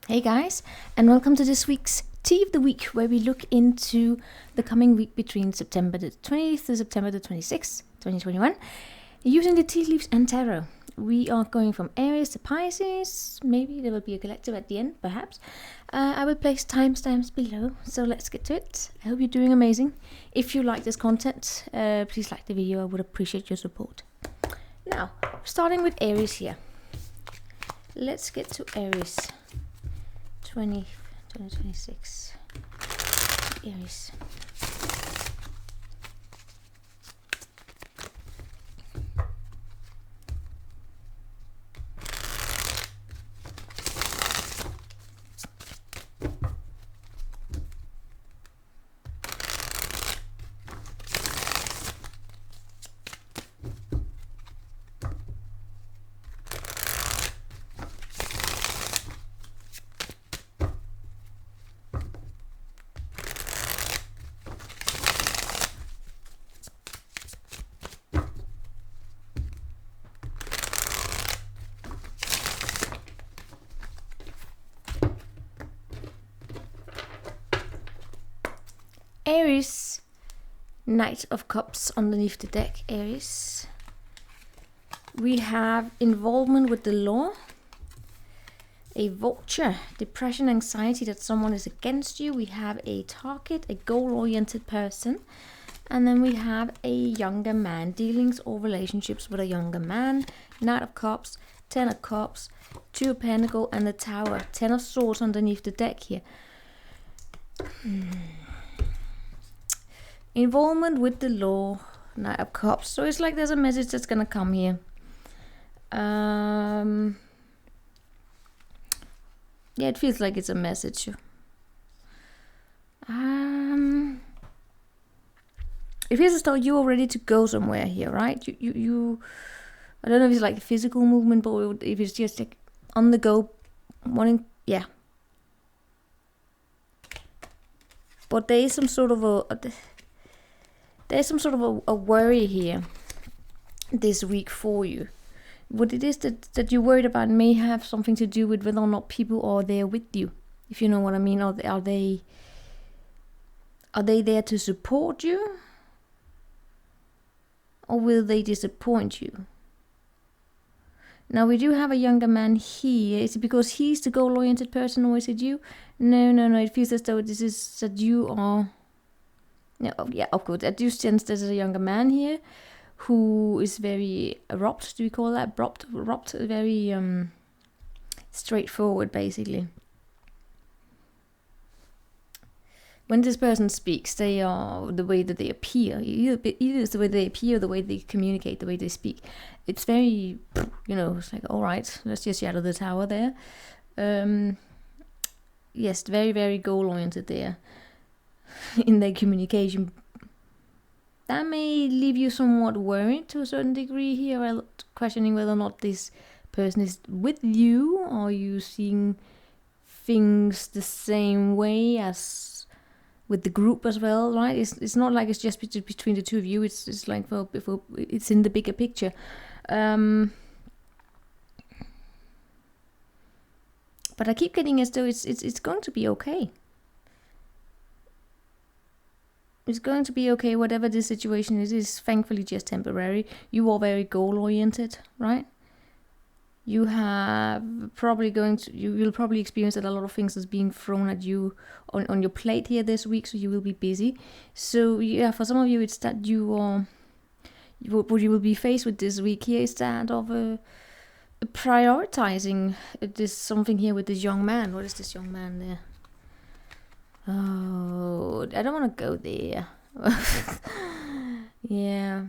Hey guys, and welcome to this week's Tea of the Week, where we look into the coming week between September the 20th to September the 26th, 2021, using the tea leaves and tarot. We are going from Aries to Pisces. Maybe there will be a collective at the end, perhaps. I will place timestamps below, so let's get to it. I hope you're doing amazing. If you like this content, please like the video. I would appreciate your support. Now, starting with Aries here. Let's get to Aries. 2026 Aries. Aries, Knight of Cups underneath the deck, Aries. We have involvement with the law, a vulture, depression, anxiety that someone is against you. We have a target, a goal-oriented person. And then we have a younger man, dealings or relationships with a younger man, Knight of Cups, Ten of Cups, Two of Pentacles, and the Tower, Ten of Swords underneath the deck here. Involvement with the law, Knight of Cups. So it's like there's a message that's gonna come here. Yeah, it feels like it's a message. It feels as though you are ready to go somewhere here, right? You I don't know if it's like a physical movement, but if it's just like on the go, wanting, yeah. But there is some sort of a worry here this week for you. What it is that you're worried about may have something to do with whether or not people are there with you, if you know what I mean. Are they there to support you, or will they disappoint you? Now we do have a younger man here. Is it because he's the goal-oriented person, or is it you? No. It feels as though this is that you are. No, yeah, of course. I do sense there's a younger man here who is very abrupt. Do we call that abrupt? Very straightforward, basically. When this person speaks, they are the way that they appear. Either it's the way they appear, the way they communicate, the way they speak. It's very, it's like, all right, let's just shadow the tower there. Yes, very, very goal-oriented there in their communication. That may leave you somewhat worried to a certain degree here, questioning whether or not this person is with you, or are you seeing things the same way as with the group as well, right? It's not like it's just between the two of you. It's like it's in the bigger picture. But I keep getting as though it's going to be okay. It's going to be okay, whatever this situation is thankfully just temporary. You are very goal-oriented, right? You have you will probably experience that a lot of things is being thrown at you on your plate here this week, so you will be busy. So yeah, for some of you, it's that what you will be faced with this week here is that of prioritizing this something here with this young man. What is this young man there? Oh, I don't want to go there. Yeah.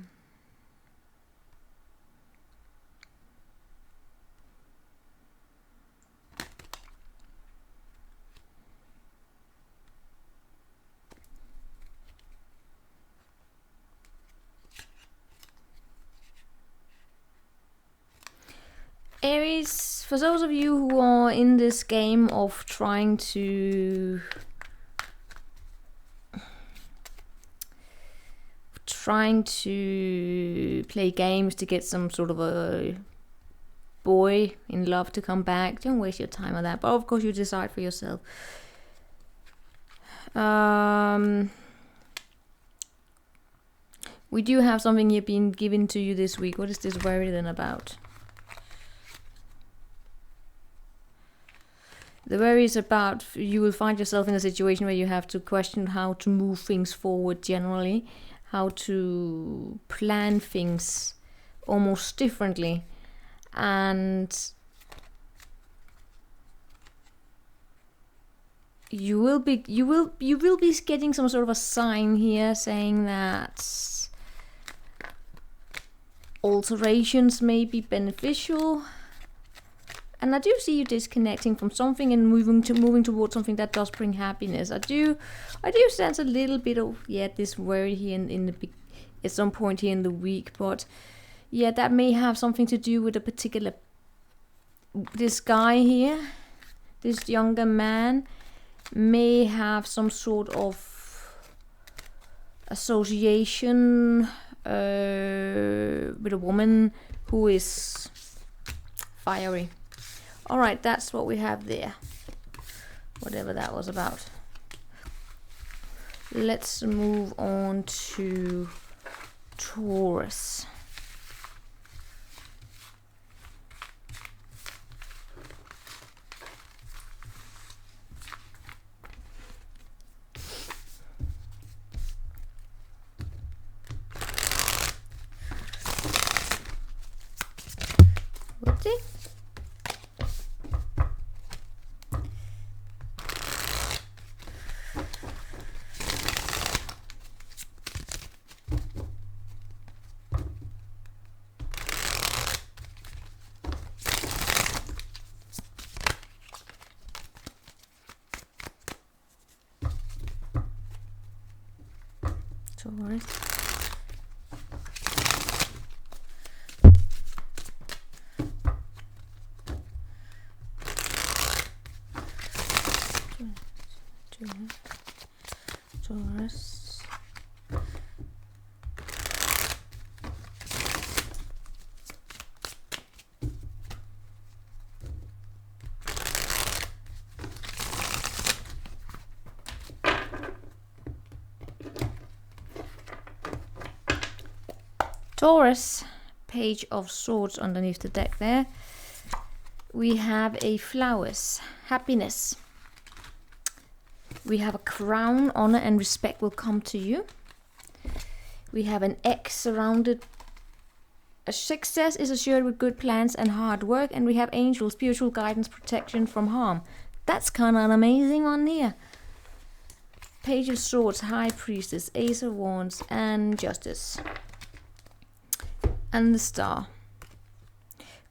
Aries, for those of you who are in this game of trying to play games to get some sort of a boy in love to come back. Don't waste your time on that. But of course, you decide for yourself. We do have something here being given to you this week. What is this worry then about? The worry is about you will find yourself in a situation where you have to question how to move things forward generally, how to plan things almost differently, and you will be getting some sort of a sign here saying that alterations may be beneficial. And I do see you disconnecting from something and moving towards something that does bring happiness. I do sense a little bit of this worry here at some point here in the week, but yeah, that may have something to do with a particular this guy here, this younger man may have some sort of association with a woman who is fiery. Alright, that's what we have there. Whatever that was about. Let's move on to Taurus. Whoopsie. Taurus. Taurus. Taurus, Page of Swords underneath the deck there. We have a flowers, happiness. We have a crown, honor and respect will come to you. We have an X surrounded. A success is assured with good plans and hard work. And we have angels, spiritual guidance, protection from harm. That's kind of an amazing one here. Page of Swords, High Priestess, Ace of Wands and Justice. And the Star.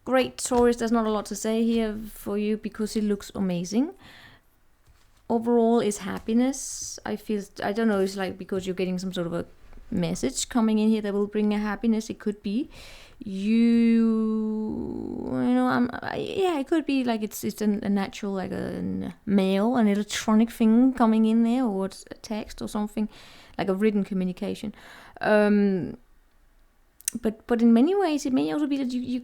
Great, Taurus, there's not a lot to say here for you because it looks amazing. Overall is happiness. I don't know, it's like because you're getting some sort of a message coming in here that will bring a happiness. It could be it could be like it's a natural, like a mail, an electronic thing coming in there, or it's a text or something, like a written communication. But in many ways, it may also be that you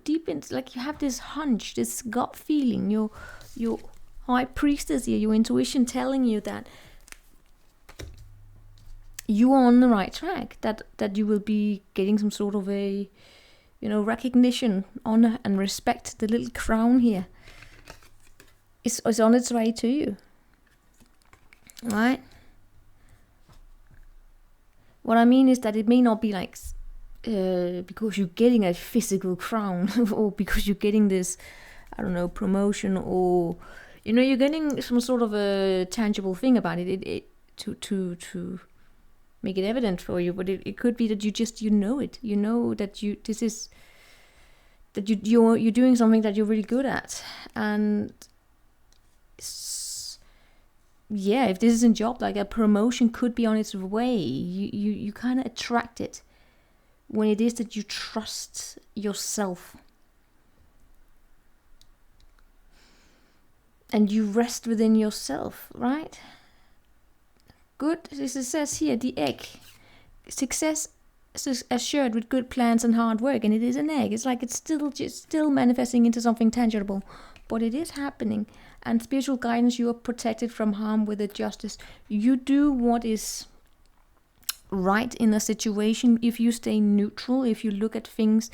deep in, like you have this hunch, this gut feeling, your High Priestess here, your intuition telling you that you are on the right track, that you will be getting some sort of a, recognition, honor and respect. The little crown here is on its way to you, right? What I mean is that it may not be like because you're getting a physical crown or because you're getting this, I don't know, promotion, or you're getting some sort of a tangible thing about it to make it evident for you. But it could be that you know it. You know that you're doing something that you're really good at, and if this is a job, like a promotion could be on its way. You kind of attract it when it is that you trust yourself and you rest within yourself, right? Good. This says here, the egg. Success assured with good plans and hard work, and it is an egg. It's like it's still manifesting into something tangible, but it is happening. And spiritual guidance, you are protected from harm with the justice. You do what is right in a situation if you stay neutral, if you look at things,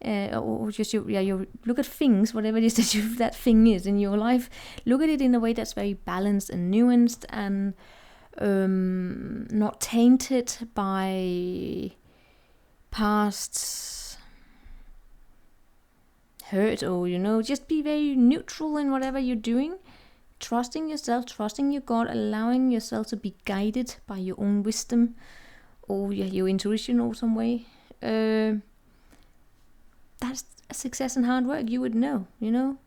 or just you look at things, whatever it is that thing is in your life. Look at it in a way that's very balanced and nuanced and not tainted by past hurt, or just be very neutral in whatever you're doing, trusting yourself, trusting your God, allowing yourself to be guided by your own wisdom or your intuition or some way. That's success and hard work. You would know,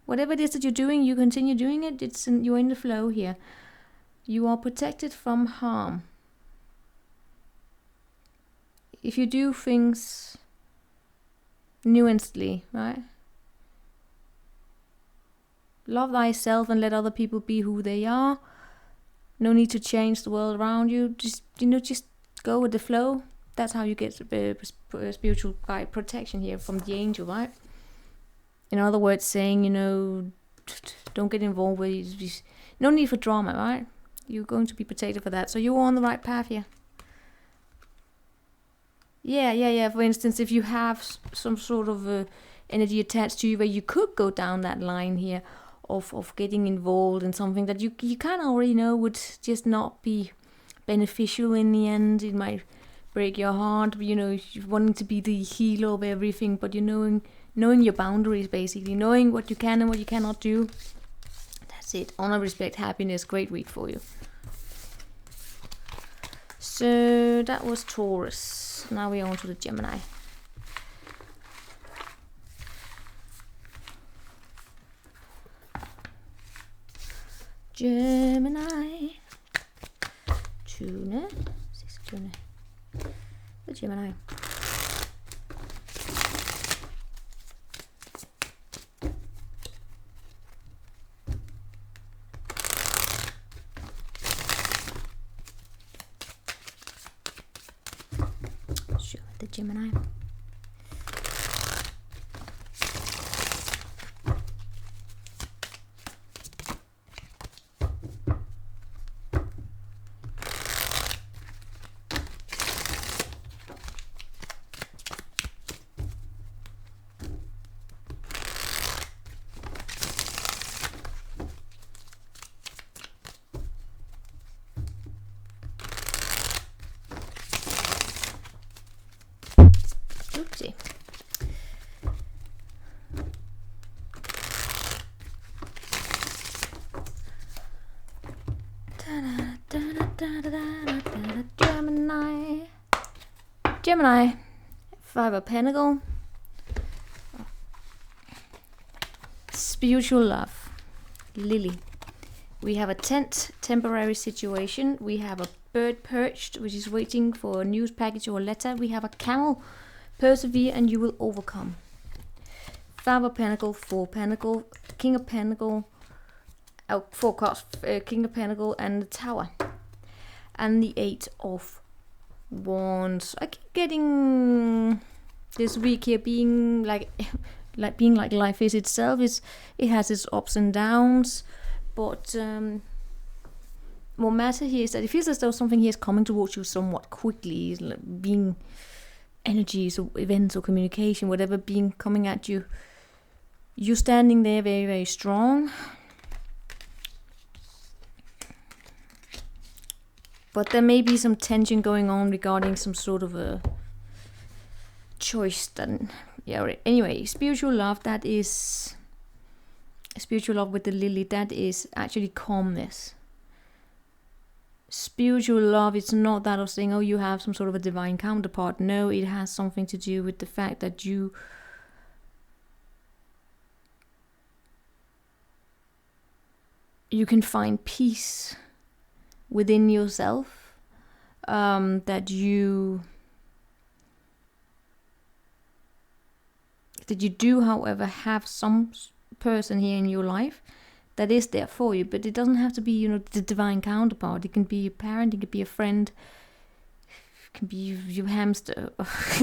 whatever it is that you're doing, you continue doing it. You're in the flow here. You are protected from harm. If you do things nuancedly, right? Love thyself and let other people be who they are. No need to change the world around you. Just go with the flow. That's how you get spiritual guide protection here from the angel, right? In other words, saying, don't get involved with, no need for drama, right? You're going to be protected for that. So you're on the right path here. Yeah. For instance, if you have some sort of energy attached to you where you could go down that line here of getting involved in something that you kind of already know would just not be beneficial in the end. It might break your heart, you're wanting to be the healer of everything, but knowing your boundaries, basically, knowing what you can and what you cannot do. That's it. Honor, respect, happiness. Great week for you. So that was Taurus. Now we're on to the Gemini. Gemini. Tune. The Gemini. Sure, the Gemini. Oopsie. Gemini. Five of Pentacles. Spiritual love. Lily. We have a tent, temporary situation. We have a bird perched, which is waiting for a news package or a letter. We have a camel. Persevere and you will overcome. Five of Pentacles, Four of Pentacles, King of Pentacles, four cards, King of Pentacles and the Tower. And the Eight of Wands. I keep getting this week here being like life is itself. It has its ups and downs, but what matters here is that it feels as though something here is coming towards you somewhat quickly, like being energies or events or communication, whatever being coming at you. You're standing there very, very strong. But there may be some tension going on regarding some sort of a choice. Anyway, spiritual love, that is spiritual love with the lily, that is actually calmness. Spiritual love, it's not that of saying, oh, you have some sort of a divine counterpart. No, it has something to do with the fact that you can find peace within yourself, that you do, however, have some person here in your life that is there for you, but it doesn't have to be, the divine counterpart. It can be a parent, it could be a friend, it can be you hamster.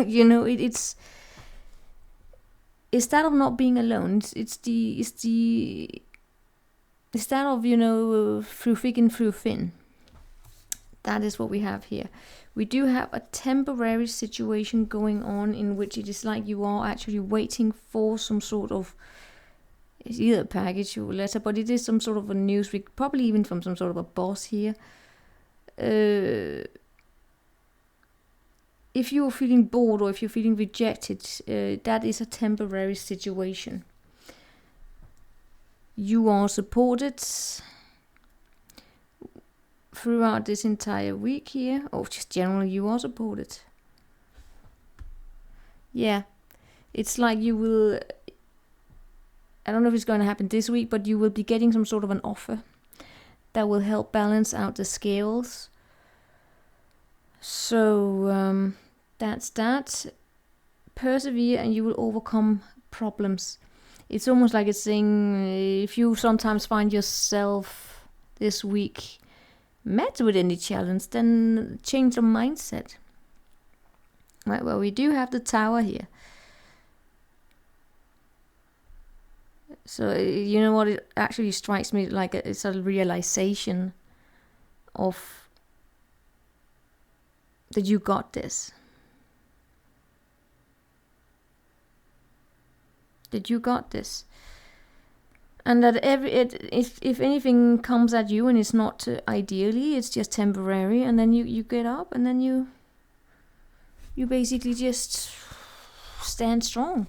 You know, it's that of not being alone. It's that of, you know, through thick and through thin. That is what we have here. We do have a temporary situation going on in which it is like you are actually waiting for some sort of, it's either a package or a letter, but it is some sort of a news, probably even from some sort of a boss here. If you're feeling bored or if you're feeling rejected, that is a temporary situation. You are supported throughout this entire week here, or just generally you are supported. Yeah, it's like you will, I don't know if it's going to happen this week, but you will be getting some sort of an offer that will help balance out the scales. So that's that. Persevere and you will overcome problems. It's almost like it's saying, if you sometimes find yourself this week met with any challenge, then change your mindset. Right, well, we do have the Tower here. So, you know what, it actually strikes me like it's a realization of that you got this. That you got this. And that if anything comes at you and it's not ideally, it's just temporary, and then you get up and then you basically just stand strong.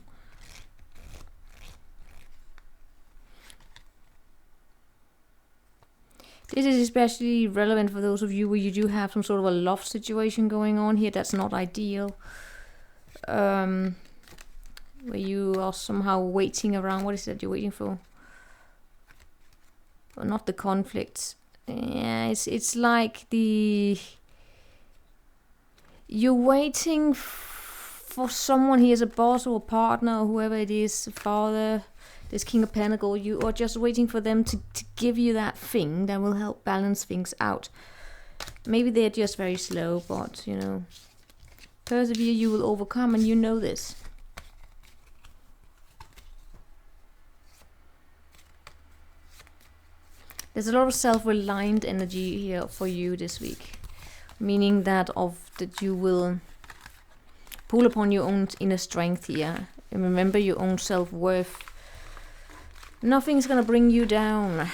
This is especially relevant for those of you where you do have some sort of a love situation going on here that's not ideal. Where you are somehow waiting around. What is that you're waiting for? Well, not the conflicts. Yeah, it's like you're waiting for someone here as a boss or a partner or whoever it is, a father, this King of Pentacles. You are just waiting for them to give you that thing that will help balance things out. Maybe they're just very slow, but, you know, persevere, you will overcome, and you know this. There's a lot of self-reliant energy here for you this week, meaning that you will pull upon your own inner strength here, and remember your own self-worth. Nothing's gonna bring you down.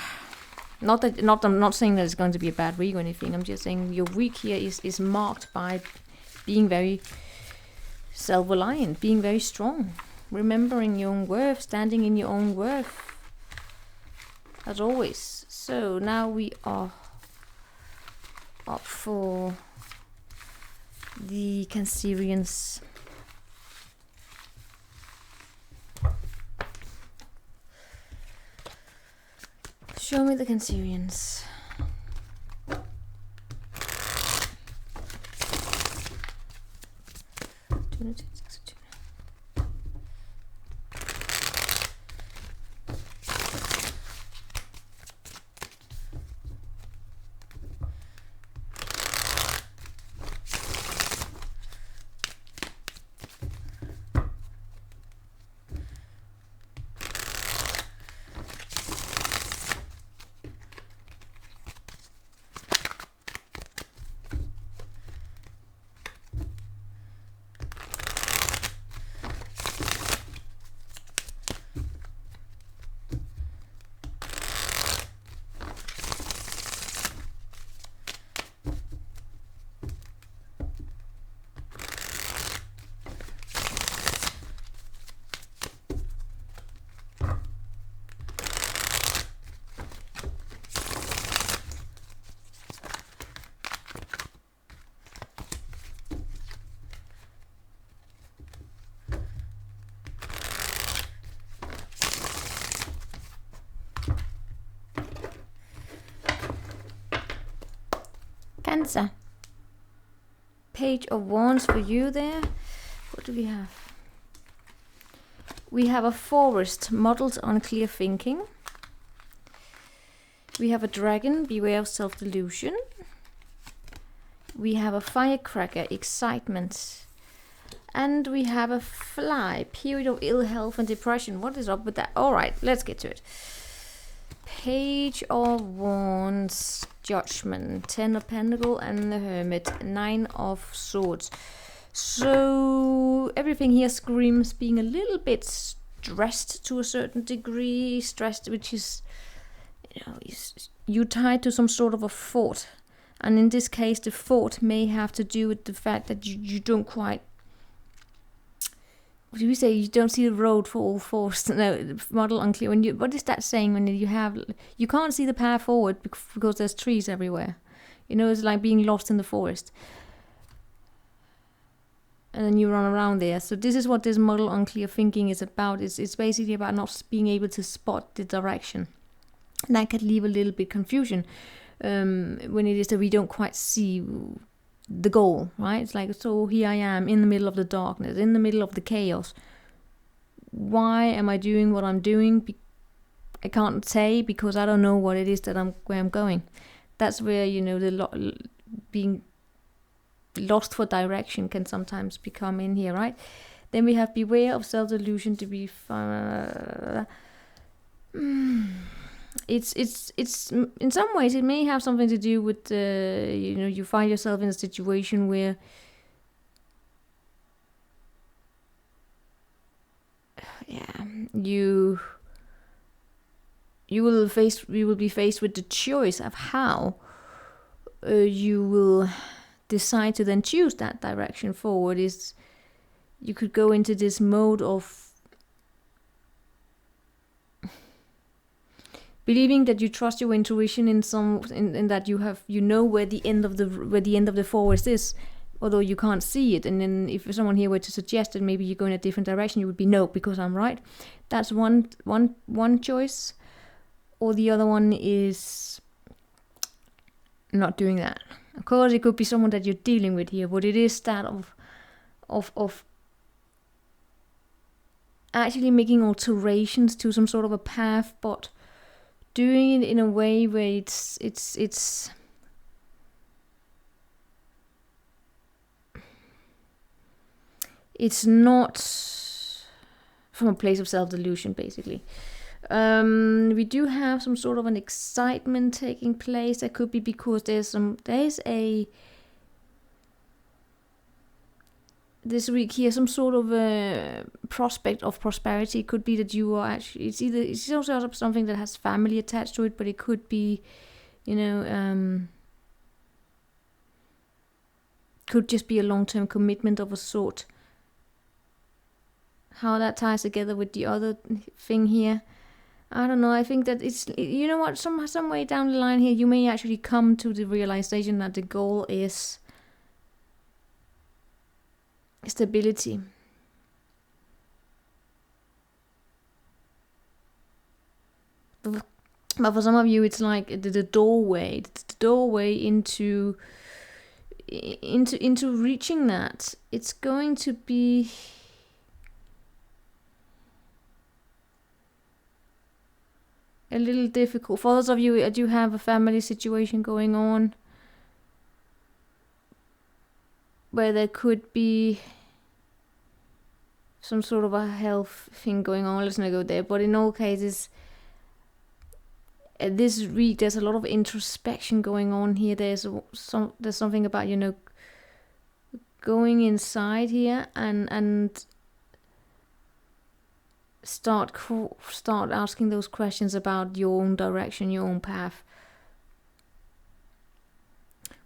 I'm not saying that it's going to be a bad week or anything. I'm just saying your week here is marked by being very self-reliant, being very strong, remembering your own worth, standing in your own worth, as always. So now we are up for the Cancerians. Show me the Cancerians. Cancer. Page of Wands for you there. What do we have? We have a forest modeled on clear thinking. We have a dragon, beware of self-delusion. we have a firecracker, excitement. And we have a fly, period of ill health and depression. What is up with that? All right, let's get to it. Page of Wands, Judgment, 10 of Pentacles, and the Hermit, 9 of Swords. So everything here screams being a little bit stressed to a certain degree. Stressed, which is, you know, you're tied to some sort of a fort. And in this case, the fort may have to do with the fact that you don't quite... What do we say? You don't see the road for all forced. No, model unclear. What is that saying when you can't see the path forward because there's trees everywhere? You know, it's like being lost in the forest. And then you run around there. So this is what this model unclear thinking is about. It's basically about not being able to spot the direction. And that can leave a little bit confusion when it is that we don't quite see the goal, right? It's like, so here I am in the middle of the darkness, in the middle of the chaos. Why am I doing what I'm doing? I can't say, because I don't know what it is that where I'm going. That's where, you know, being lost for direction can sometimes become in here, right? Then we have beware of self-delusion to be It's in some ways it may have something to do with you know, you find yourself in a situation where you will be faced with the choice of how you will decide to then choose that direction forward. Is you could go into this mode of believing that you trust your intuition in that you know where the end of the forest is, although you can't see it. And then if someone here were to suggest that maybe you go in a different direction, you would be no, because I'm right. That's one choice. Or the other one is not doing that. Of course, it could be someone that you're dealing with here, but it is that of actually making alterations to some sort of a path, but doing it in a way where it's not from a place of self-delusion, basically. We do have some sort of an excitement taking place. That could be because this week here some sort of a prospect of prosperity. It could be that you are actually, it's also something that has family attached to it, but it could be, you know, could just be a long-term commitment of a sort. How that ties together with the other thing here, I don't know. I think that it's, you know what, some way down the line here, you may actually come to the realization that the goal is stability. But for some of you, it's like the doorway into reaching that. It's going to be a little difficult. For those of you, I do have a family situation going on where there could be some sort of a health thing going on. Let's not go there. But in all cases, this week there's a lot of introspection going on here. There's something about, you know, going inside here and start asking those questions about your own direction, your own path.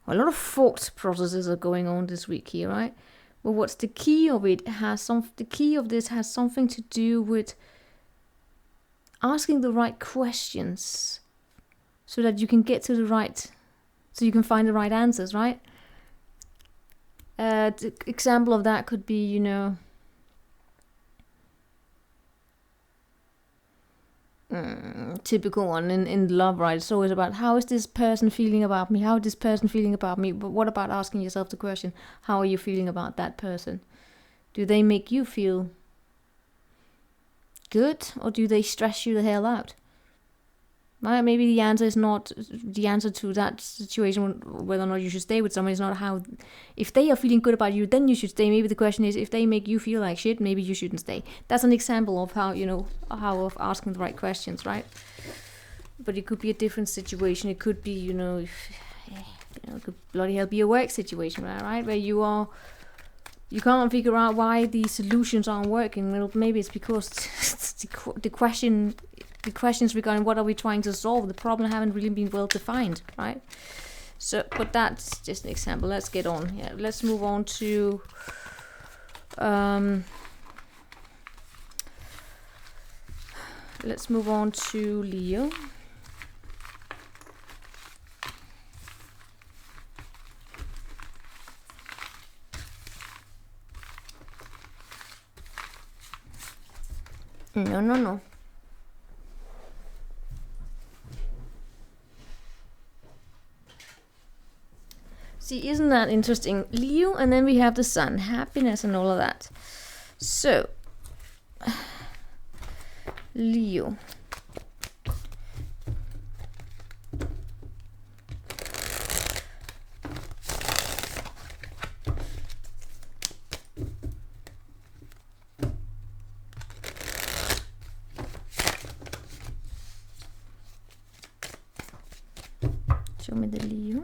Well, a lot of thought processes are going on this week here, right? Well, what's the key of it? The key of this has something to do with asking the right questions, so that you can get to so you can find the right answers, right? The example of that could be, you know, typical one in love, right? It's always about, how is this person feeling about me? How is this person feeling about me? But what about asking yourself the question, how are you feeling about that person? Do they make you feel good, or do they stress you the hell out? Right? Maybe the answer is not the answer to that situation, whether or not you should stay with someone is not how. If they are feeling good about you, then you should stay. Maybe the question is, if they make you feel like shit, maybe you shouldn't stay. That's an example of how, how of asking the right questions, right? But it could be a different situation. It could be, it could bloody hell be a work situation, right? Where you can't figure out why the solutions aren't working. Well, maybe it's because the questions regarding what are we trying to solve, the problem haven't really been well defined, right? So, but that's just an example. Let's get on. Yeah, let's move on to Leo. No. See, isn't that interesting? Leo, and then we have the sun, happiness and all of that. So, Leo. Show me the Leo.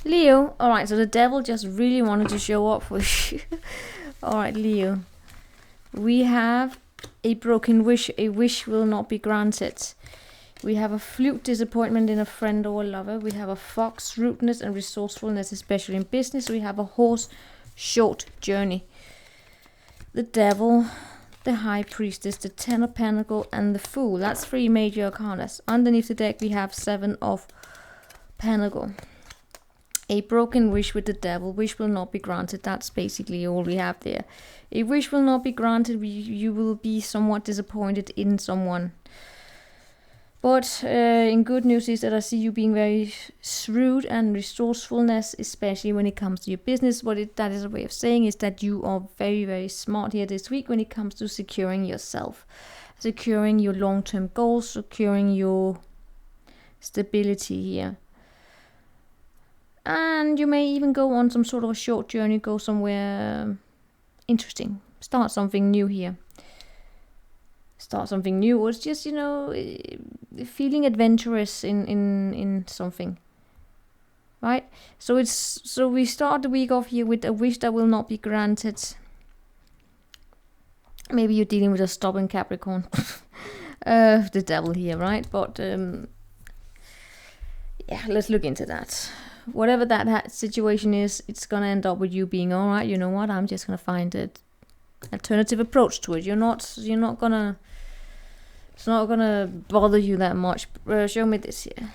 Leo, alright, so the devil just really wanted to show up for you. Alright, Leo. We have a broken wish. A wish will not be granted. We have a flute disappointment in a friend or a lover. We have a fox, rudeness and resourcefulness, especially in business. We have a horse, short journey. The devil, the high priestess, the 10 of pentacles and the fool. That's 3 major arcanas. Underneath the deck we have 7 of pentacles. A broken wish with the devil. Wish will not be granted. That's basically all we have there. A wish will not be granted. You will be somewhat disappointed in someone. But in good news is that I see you being very shrewd and resourcefulness, especially when it comes to your business. What that is a way of saying is that you are very, very smart here this week when it comes to securing yourself. Securing your long-term goals. Securing your stability here. And you may even go on some sort of a short journey, go somewhere interesting. Start something new here. Start something new, or it's just, feeling adventurous in something. Right? So we start the week off here with a wish that will not be granted. Maybe you're dealing with a stubborn Capricorn. The devil here, right? But yeah, let's look into that. Whatever that situation is, it's gonna end up with you being all right. You know what? I'm just gonna find an alternative approach to it. You're not gonna. It's not gonna bother you that much. Show me this here.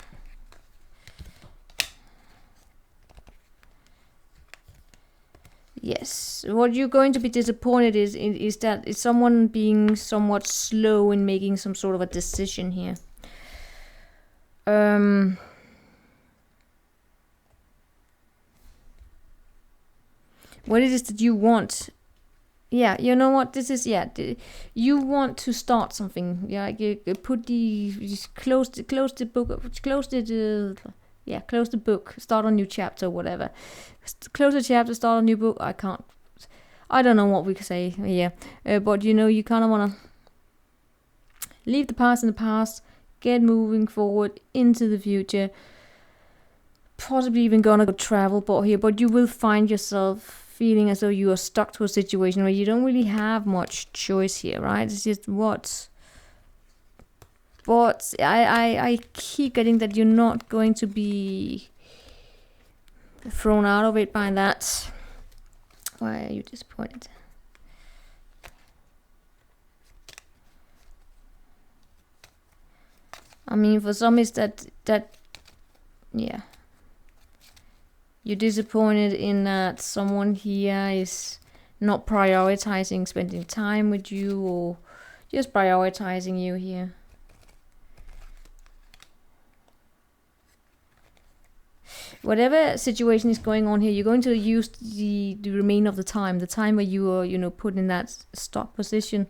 Yes, what you're going to be disappointed is that it's someone being somewhat slow in making some sort of a decision here. What it is that you want. Yeah, you know what this is. Yeah, you want to start something. Yeah, you put close the book, close the book, start a new chapter, whatever. Close the chapter, start a new book. I don't know what we could say here, but you kind of want to Leave the past in the past. Get moving forward into the future. Possibly even gonna go travel board here, but you will find yourself feeling as though you are stuck to a situation where you don't really have much choice here, right? It's just what. But I keep getting that you're not going to be thrown out of it by that. Why are you disappointed? I mean, for some it's that yeah. You're disappointed in that someone here is not prioritizing spending time with you, or just prioritizing you here. Whatever situation is going on here, you're going to use the remainder of the time where you are, you know, put in that stock position,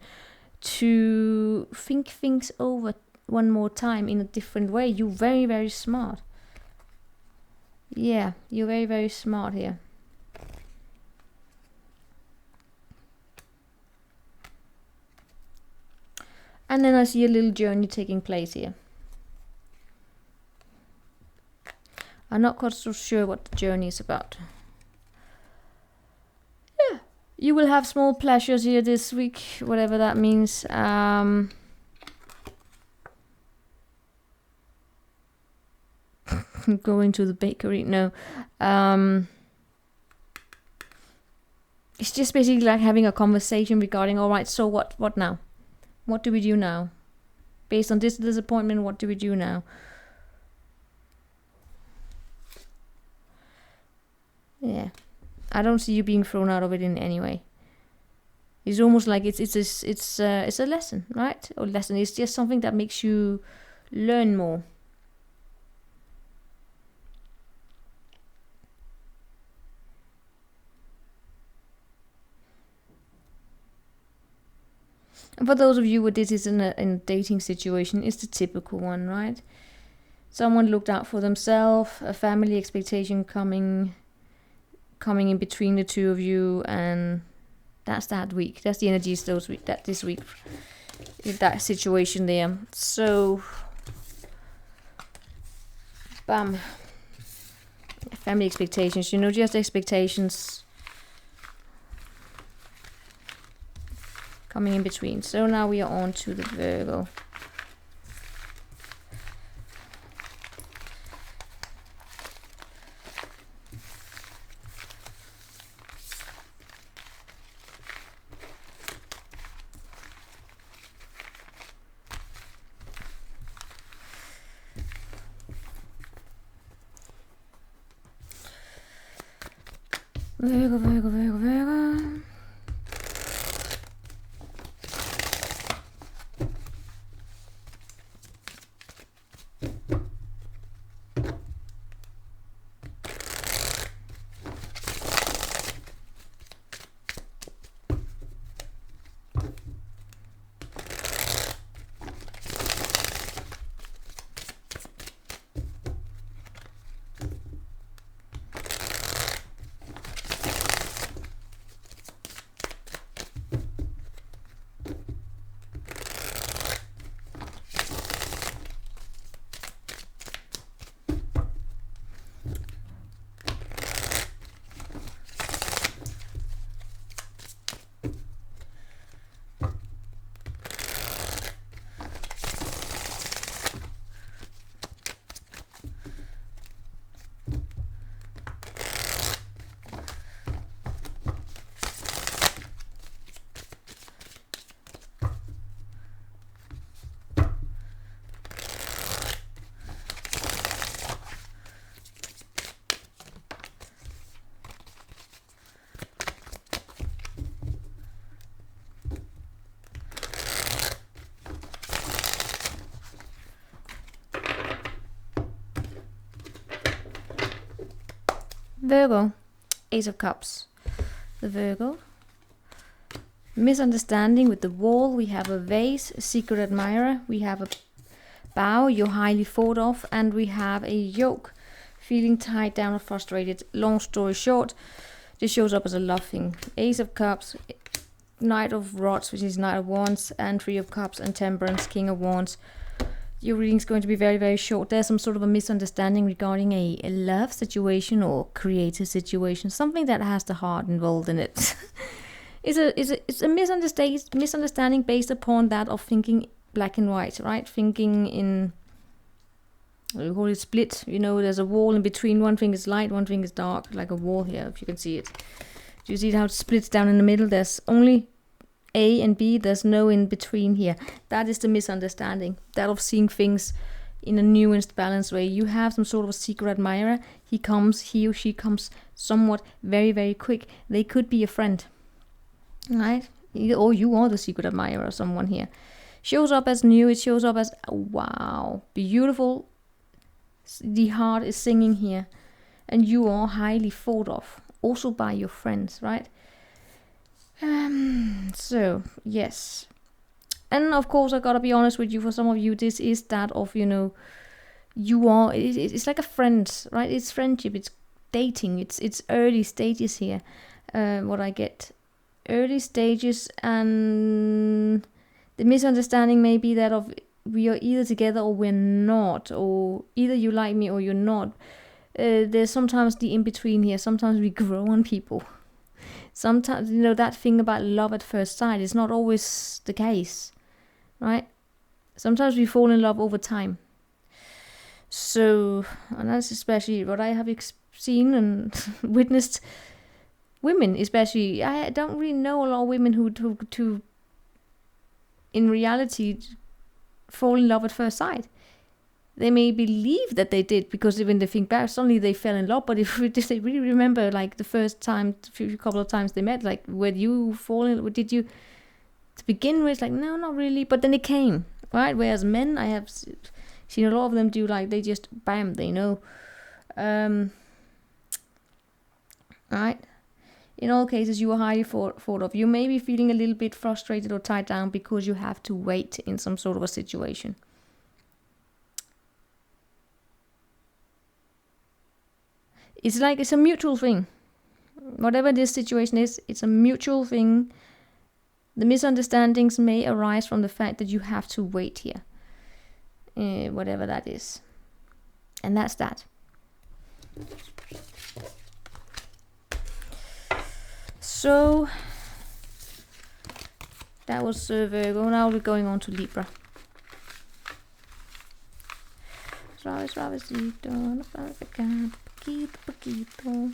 to think things over one more time in a different way. You're very, very smart. Yeah, you're very, very smart here. And then I see a little journey taking place here. I'm not quite so sure what the journey is about. Yeah, you will have small pleasures here this week, whatever that means. Going to the bakery, no. It's just basically like having a conversation regarding, all right, so what now? What do we do now? Based on this disappointment, what do we do now? Yeah, I don't see you being thrown out of it in any way. It's almost like it's a lesson, right? Or lesson. It's just something that makes you learn more. And for those of you where this is in a dating situation, it's the typical one, right? Someone looked out for themselves, a family expectation coming in between the two of you, and that's that week. That's the energies this week in that situation there. So, bam. Family expectations, you know, just expectations coming in between. So now we are on to the Virgo. Virgo. Virgo, Ace of Cups. The Virgo. Misunderstanding with the Wall. We have a Vase, a Secret Admirer. We have a Bow, you're highly thought of. And we have a Yoke, feeling tied down or frustrated. Long story short, this shows up as a love thing. Ace of Cups, Knight of Rods, which is Knight of Wands, and Three of Cups, and Temperance, King of Wands. Your reading is going to be very, very short. There's some sort of a misunderstanding regarding a love situation or creative situation, something that has the heart involved in it. It's a misunderstanding based upon that of thinking black and white, right? Thinking in, we call it split. You know, there's a wall in between. One thing is light, one thing is dark, like a wall here, if you can see it. Do you see how it splits down in the middle? There's only A and B, there's no in between here. That is the misunderstanding. That of seeing things in a nuanced, balanced way. You have some sort of a secret admirer. He or she comes somewhat very, very quick. They could be a friend, right? Or you are the secret admirer of someone here. Shows up as new. It shows up as, wow, beautiful. The heart is singing here. And you are highly thought of. Also by your friends, right? So yes, and of course I gotta be honest with you, for some of you this is that of, you know, you are, it's like a friend, right? It's friendship, it's dating, it's early stages here. What I get, early stages, and the misunderstanding may be that of we are either together or we're not, or either you like me or you're not. There's sometimes the in-between here. Sometimes we grow on people. Sometimes, you know, that thing about love at first sight is not always the case, right? Sometimes we fall in love over time. So, and that's especially what I have seen and witnessed. Women, especially, I don't really know a lot of women who in reality, fall in love at first sight. They may believe that they did, because when they think back, suddenly they fell in love. But if they really remember, like the first time, couple of times they met, like, where you fall in, did you, to begin with, like, no, not really. But then it came, right? Whereas men, I have seen a lot of them do, like, they just, bam, they know. Right? In all cases, you are highly thought of. You may be feeling a little bit frustrated or tied down because you have to wait in some sort of a situation. It's like it's a mutual thing. Whatever this situation is, it's a mutual thing. The misunderstandings may arise from the fact that you have to wait here. Whatever that is. And that's that. So, that was Virgo. Now we're going on to Libra. Suavecito, poquito.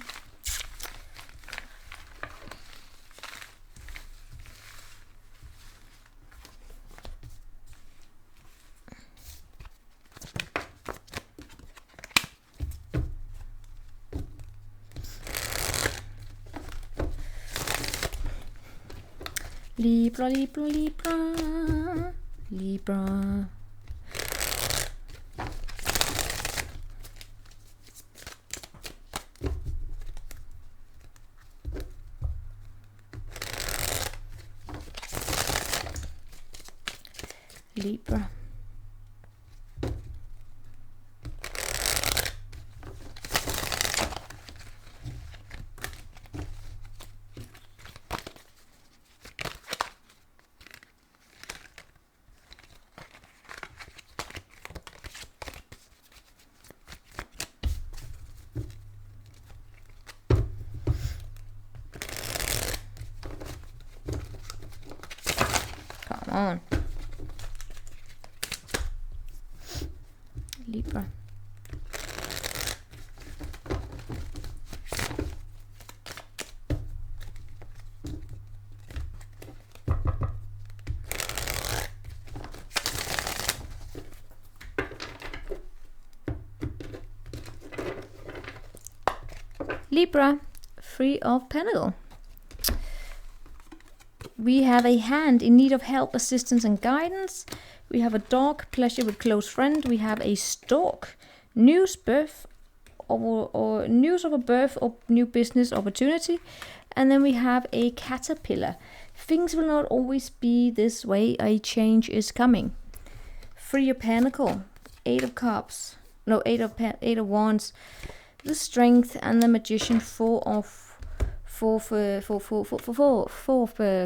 Libra. Libra. Come on. Libra. Libra, Three of Pentacles. We have a hand in need of help, assistance, and guidance. We have a dog, pleasure with close friend. We have a stork, news, birth, or news of a birth or new business opportunity. And then we have a caterpillar. Things will not always be this way. A change is coming. Three of Pentacles, Eight of Cups, no, Eight of Wands, the Strength, and the Magician, Four fourth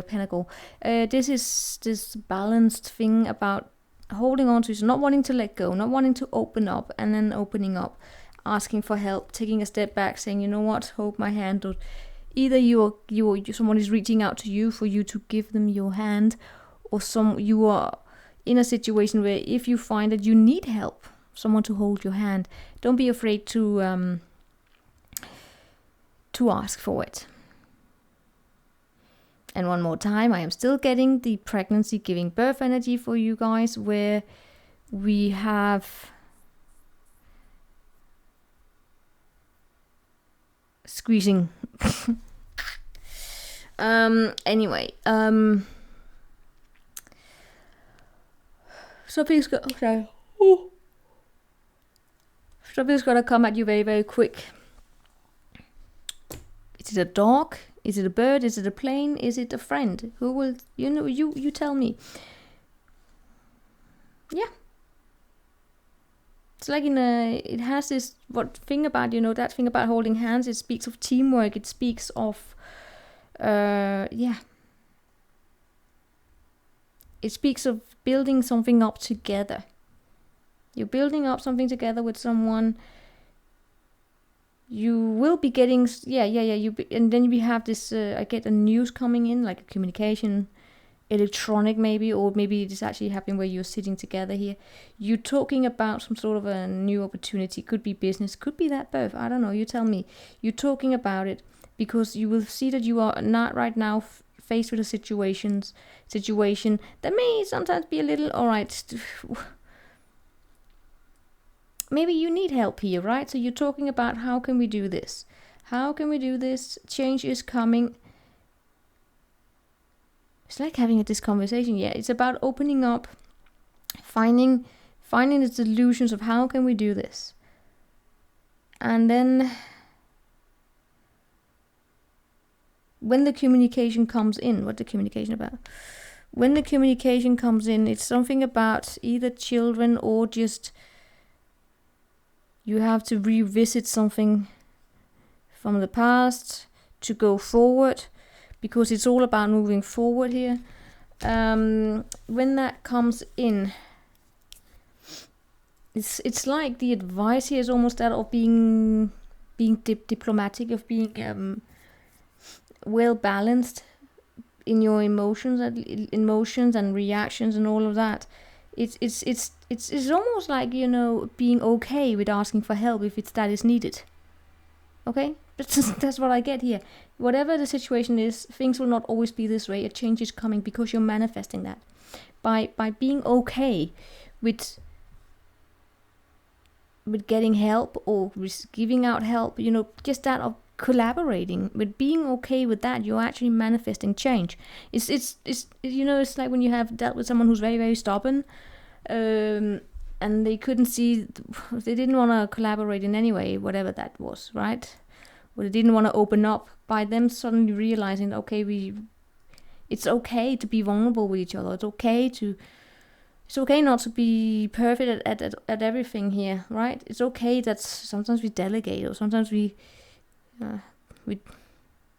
pentacle. This is this balanced thing about holding on to, not wanting to let go, not wanting to open up, and then opening up, asking for help, taking a step back, saying, you know what, hold my hand. Or either someone is reaching out to you for you to give them your hand, or you are in a situation where if you find that you need help, someone to hold your hand, don't be afraid to ask for it. And one more time, I am still getting the pregnancy giving birth energy for you guys, where we have squeezing. Anyway, something's gonna come at you very, very quick. Is it a dog? Is it a bird? Is it a plane? Is it a friend? Who will, you tell me. Yeah. It's like it has this, thing about, that thing about holding hands, it speaks of teamwork, it speaks of, it speaks of building something up together. You're building up something together with someone. You will be getting, and then we have this, I get a news coming in, like a communication, electronic maybe, or maybe it's actually happening where you're sitting together here. You're talking about some sort of a new opportunity, could be business, could be that birth, I don't know, you tell me. You're talking about it because you will see that you are not right now faced with a situation that may sometimes be a little, alright, maybe you need help here, right? So you're talking about how can we do this? How can we do this? Change is coming. It's like having this conversation. Yeah, it's about opening up, finding the solutions of how can we do this. And then when the communication comes in, what the communication about? When the communication comes in, it's something about either children or just you have to revisit something from the past to go forward, because it's all about moving forward here. When that comes in, it's like the advice here is almost that of being diplomatic, of being well balanced in your emotions and reactions and all of that. It's almost like, being okay with asking for help if that is needed. Okay? That's what I get here. Whatever the situation is, things will not always be this way. A change is coming because you're manifesting that. By being okay with getting help or giving out help, just that of collaborating, with being okay with that, you're actually manifesting change. It's it's like when you have dealt with someone who's very, very stubborn, and they couldn't see, they didn't want to collaborate in any way, whatever that was, right? Or they didn't want to open up. By them suddenly realizing, okay, it's okay to be vulnerable with each other. It's okay not to be perfect at everything here, right? It's okay that sometimes we delegate, or sometimes we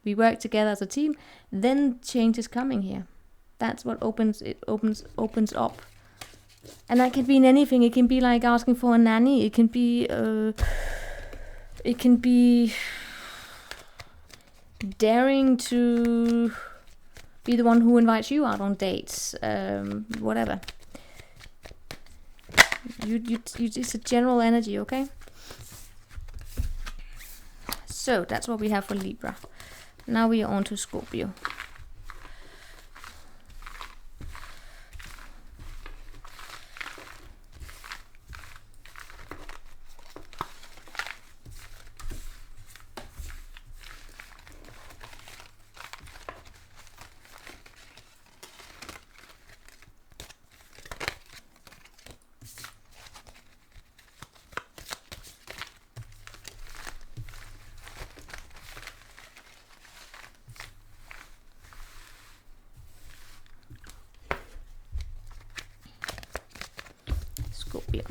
work together as a team. Then change is coming here. That's what opens up. And that can be in anything. It can be like asking for a nanny. It can be daring to be the one who invites you out on dates. Whatever. It's a general energy, okay? So that's what we have for Libra. Now we are on to Scorpio. Scorpio.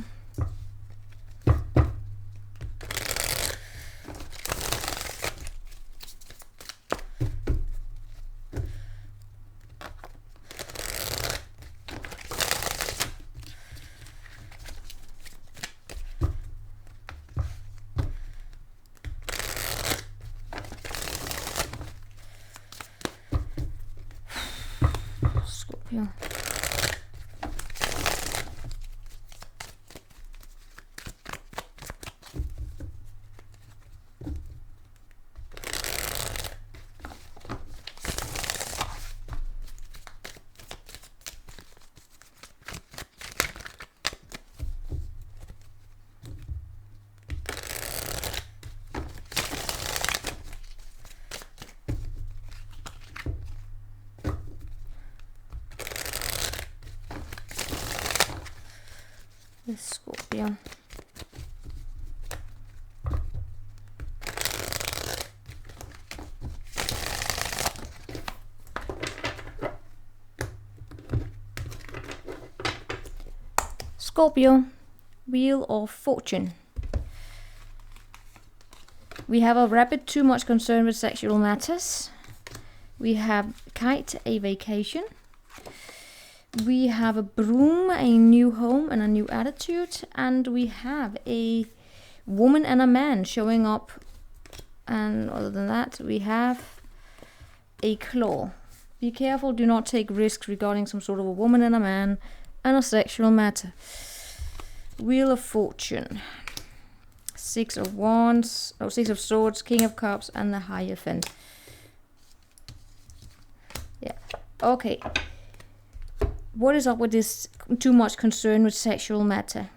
Scorpio. Scorpio. Scorpio, Wheel of Fortune. We have a rabbit, too much concern with sexual matters. We have kite, a vacation. We have a broom, a new home and a new attitude. And we have a woman and a man showing up. And other than that, we have a claw. Be careful, do not take risks regarding some sort of a woman and a man and a sexual matter. Wheel of Fortune. 6 of Wands, 6 of Swords, King of Cups and the Hierophant. Yeah, okay. What is up with this too much concern with sexual matter?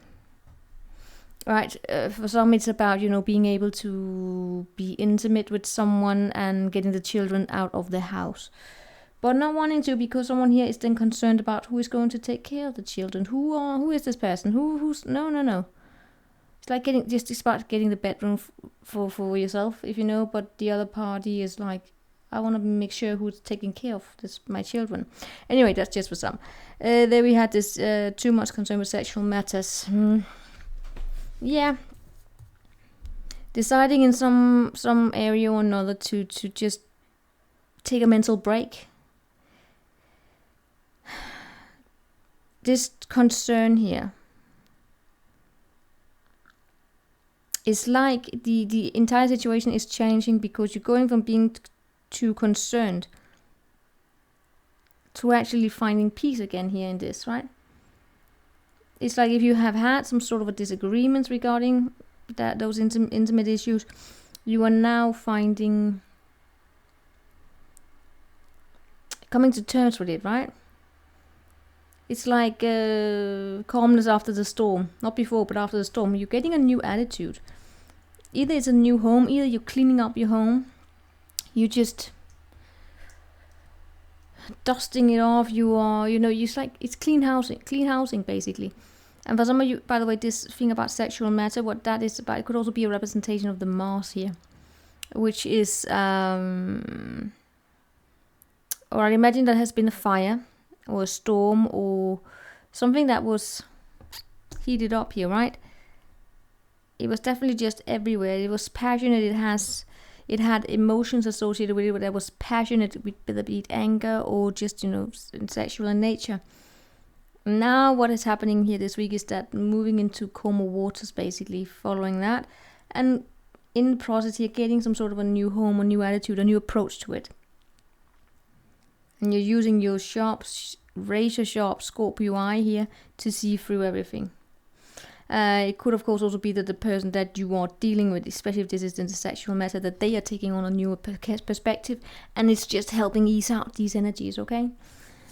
Right, for some it's about, you know, being able to be intimate with someone and getting the children out of the house. But not wanting to, because someone here is then concerned about who is going to take care of the children. Who is this person? Who's no. It's like it's about getting the bedroom for yourself, if you know, but the other party is like, I want to make sure who's taking care of my children. Anyway, that's just for some. There we had this too much concern with sexual matters. Yeah. Deciding in some area or another to just take a mental break. This concern here is like the entire situation is changing, because you're going from being too concerned to actually finding peace again here in this, right? It's like if you have had some sort of a disagreements regarding those intimate issues, you are now finding, coming to terms with it, right? It's like calmness after the storm. Not before, but after the storm. You're getting a new attitude. Either it's a new home, either you're cleaning up your home. You just dusting it off. You are, you know, it's clean housing basically. And for some of you, by the way, this thing about sexual matter, what that is about, it could also be a representation of the Mars here, which is, or I imagine that has been a fire or a storm or something that was heated up here, right? It was definitely just everywhere. It was passionate. It had emotions associated with it, but that was passionate, whether be it anger or just, you know, sexual in nature. Now what is happening here this week is that moving into calmer waters, basically following that, and in the process here getting some sort of a new home, a new attitude, a new approach to it. And you're using your razor sharp Scorpio eye here to see through everything. It could of course also be that the person that you are dealing with, especially if this is in the sexual matter, that they are taking on a new perspective, and it's just helping ease out these energies, okay?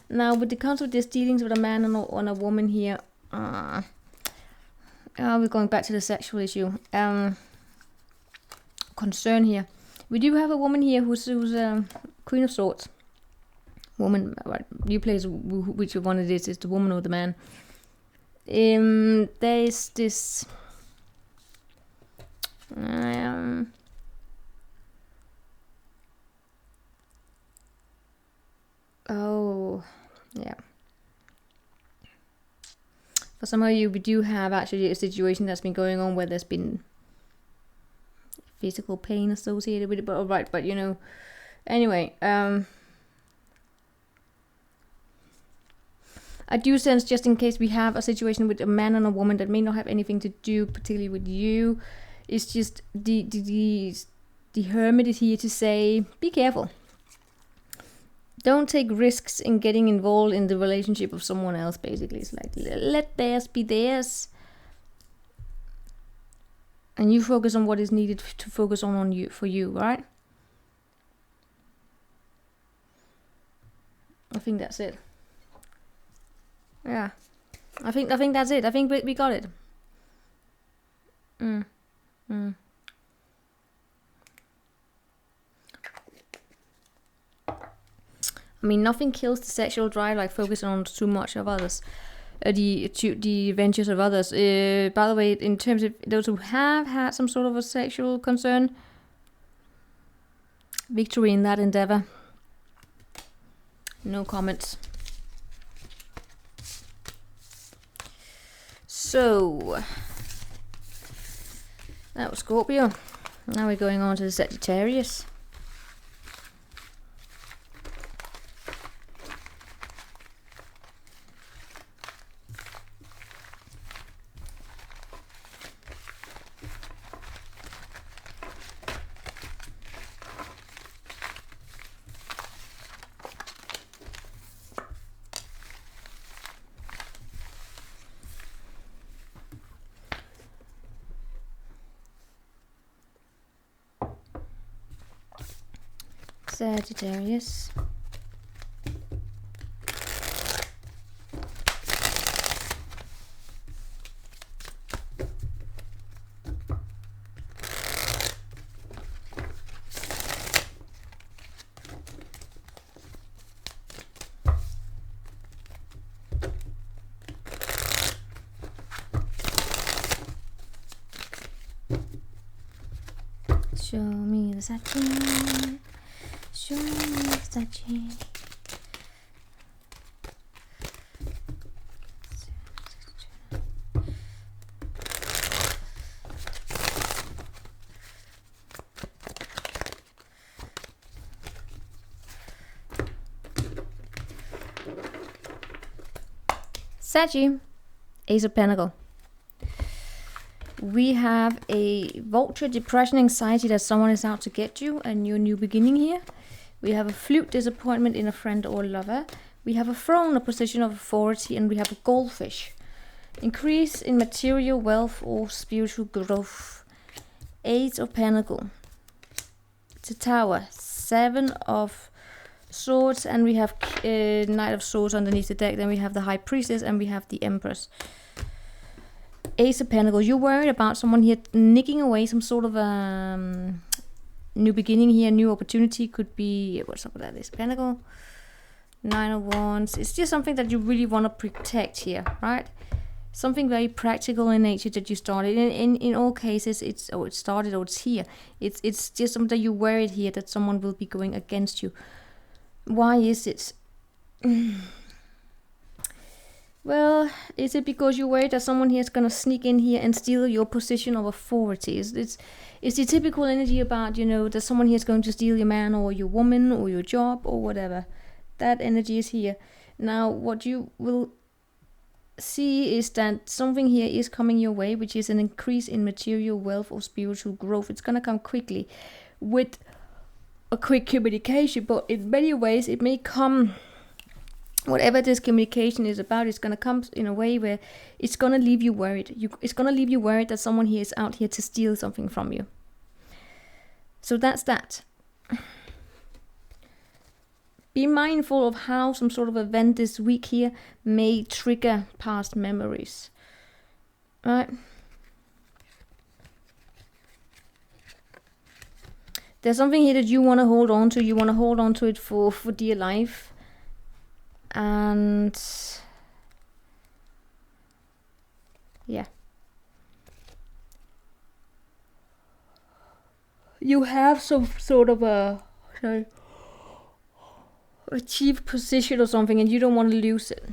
Now with the comes with this dealings with a man and a woman here, we're going back to the sexual issue. Concern here. We do have a woman here who's Queen of Swords. Woman, right? You place which one it is the woman or the man. There's this. Oh, yeah. For some of you, we do have actually a situation that's been going on where there's been physical pain associated with it, but alright, but you know, anyway, I do sense, just in case we have a situation with a man and a woman that may not have anything to do particularly with you, it's just the Hermit is here to say, be careful. Don't take risks in getting involved in the relationship of someone else, basically. It's like, let theirs be theirs. And you focus on what is needed to focus on you, for you, right? I think that's it. Yeah. I think that's it. I think we got it. I mean, nothing kills the sexual drive like focusing on too much of others. The adventures of others. By the way, in terms of those who have had some sort of a sexual concern, victory in that endeavor. No comments. So, that was Scorpio. Now we're going on to the Sagittarius. Sagittarius. Show me the Sagittarius. Show me the Sagittarius. Saggy, Ace of Pentacles. We have a vulture, depression, anxiety that someone is out to get you, and your new beginning here. We have a flute, disappointment in a friend or lover. We have a throne, a position of authority, and we have a goldfish. Increase in material wealth or spiritual growth. Eight of Pentacles. It's a tower. Seven of Swords, and we have Knight of Swords underneath the deck. Then we have the High Priestess, and we have the Empress. Ace of Pentacles. You're worried about someone here nicking away some sort of new beginning here, new opportunity. Could be, what's up with that? Ace of Pentacles. Nine of Wands. It's just something that you really want to protect here, right? Something very practical in nature that you started. In all cases, it's it started or it's here. It's just something that you're worried here that someone will be going against you. Why is it? Well, is it because you're worried that someone here is going to sneak in here and steal your position of authority? It's the typical energy about, you know, that someone here is going to steal your man or your woman or your job or whatever. That energy is here. Now, what you will see is that something here is coming your way, which is an increase in material wealth or spiritual growth. It's going to come quickly with a quick communication, but in many ways it may come, whatever this communication is about, it's going to come in a way where it's going to leave you worried. It's going to leave you worried that someone here is out here to steal something from you. So that's that. Be mindful of how some sort of event this week here may trigger past memories. Right? There's something here that you want to hold on to. You want to hold on to it for dear life. And yeah, you have some sort of a chief position or something, and you don't want to lose it.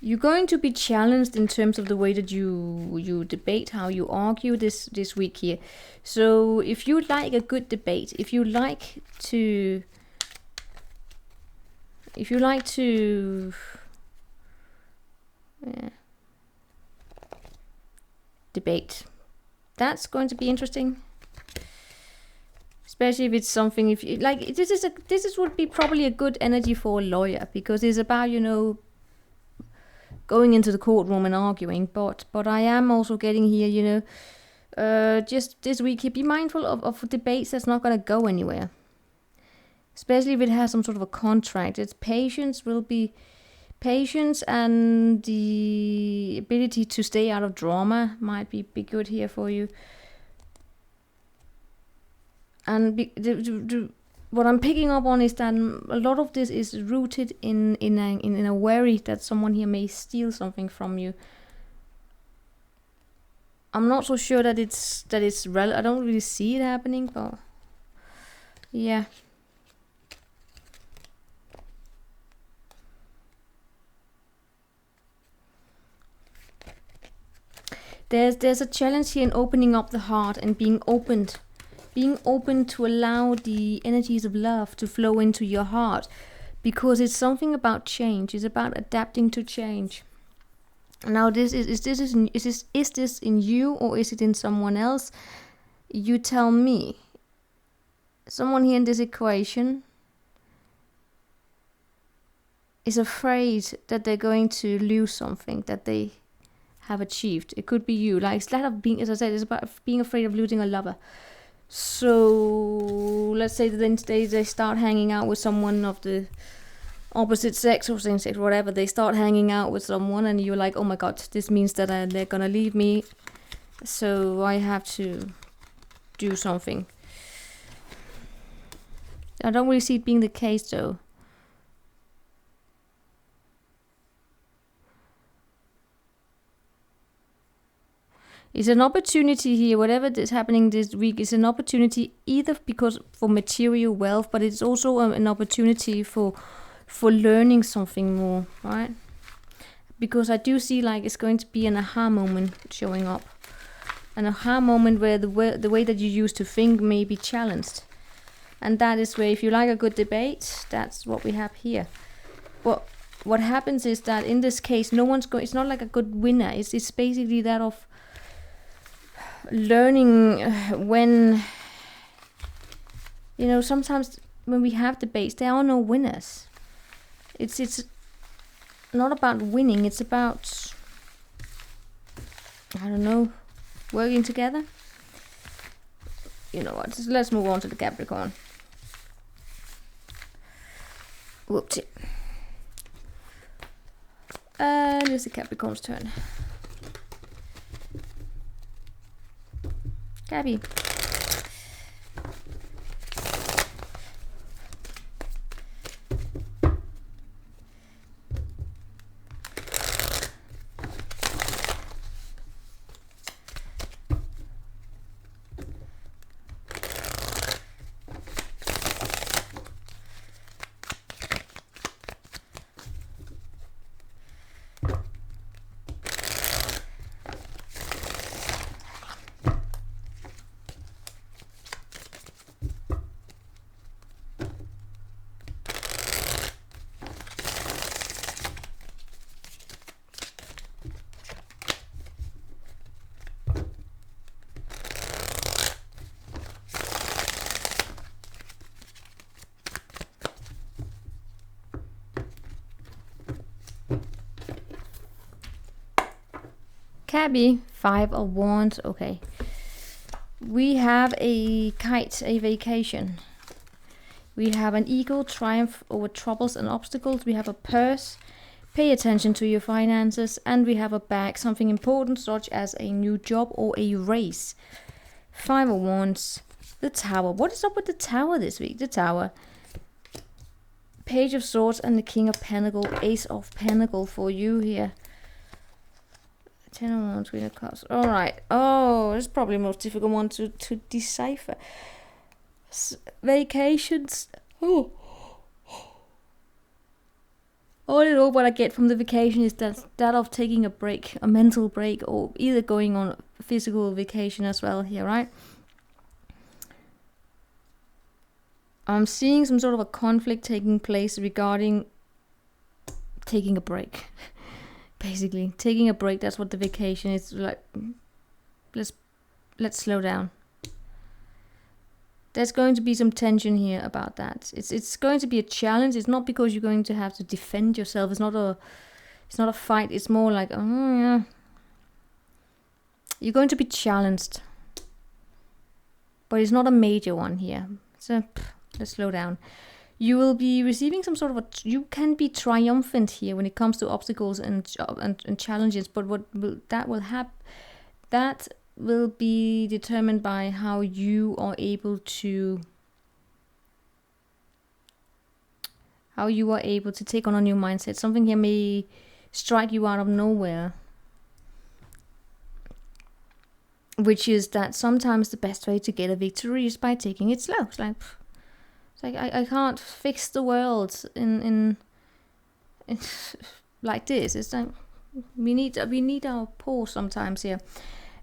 You're going to be challenged in terms of the way that you debate, how you argue this week here. So if you like a good debate, if you like to yeah. debate. That's going to be interesting. Especially if it's something, if you like, this would be probably a good energy for a lawyer, because it's about, you know, going into the courtroom and arguing. But I am also getting here, you know, just this week, be mindful of debates that's not going to go anywhere. Especially if it has some sort of a contract. It's patience, and the ability to stay out of drama might be good here for you. And what I'm picking up on is that a lot of this is rooted in a worry that someone here may steal something from you. I'm not so sure that it's I don't really see it happening, but yeah. There's a challenge here in opening up the heart and being open to allow the energies of love to flow into your heart, because it's something about change. It's about adapting to change. Now, is this in you, or is it in someone else? You tell me. Someone here in this equation is afraid that they're going to lose something that they have achieved. It could be you. Like, it's that of being, as I said, it's about being afraid of losing a lover. So let's say that then they start hanging out with someone of the opposite sex or same sex, whatever. They start hanging out with someone, and you're like, oh my god, this means that they're gonna leave me, so I have to do something. I don't really see it being the case though. It's an opportunity here, whatever is happening this week is an opportunity, either because for material wealth, but it's also an opportunity for learning something more, right? Because I do see like it's going to be an aha moment showing up. An aha moment where the way that you used to think may be challenged. And that is where, if you like a good debate, that's what we have here. But what happens is that in this case, it's not like a good winner. It's basically that of learning when, you know, sometimes when we have debates, there are no winners. It's not about winning, it's about, I don't know, working together. You know what, let's move on to the Capricorn. Whoopsie. And it's the Capricorn's turn. Gabby. Cabby, 5 of Wands. Okay. We have a kite, a vacation. We have an eagle, triumph over troubles and obstacles. We have a purse, pay attention to your finances. And we have a bag, something important such as a new job or a race. 5 of Wands. The Tower. What is up with the Tower this week? The Tower. Page of Swords and the King of Pentacles. Ace of Pentacles for you here. 10 of Wands, Queen of Cups. Alright. Oh, this is probably the most difficult one to decipher. Vacations. Oh. All in all, what I get from the vacation is that of taking a break, a mental break, or either going on a physical vacation as well here, right? I'm seeing some sort of a conflict taking place regarding taking a break. Basically, taking a break, that's what the vacation is like. let's slow down. There's going to be some tension here about that. It's going to be a challenge. It's not because you're going to have to defend yourself. It's not a fight. It's more like, oh yeah, you're going to be challenged, but it's not a major one here. So let's slow down. You will be receiving some sort of you can be triumphant here when it comes to obstacles and challenges. But that will be determined by how you are able to take on a new mindset. Something here may strike you out of nowhere, which is that sometimes the best way to get a victory is by taking it slow. It's like I can't fix the world in like this. It's like we need our pause sometimes here.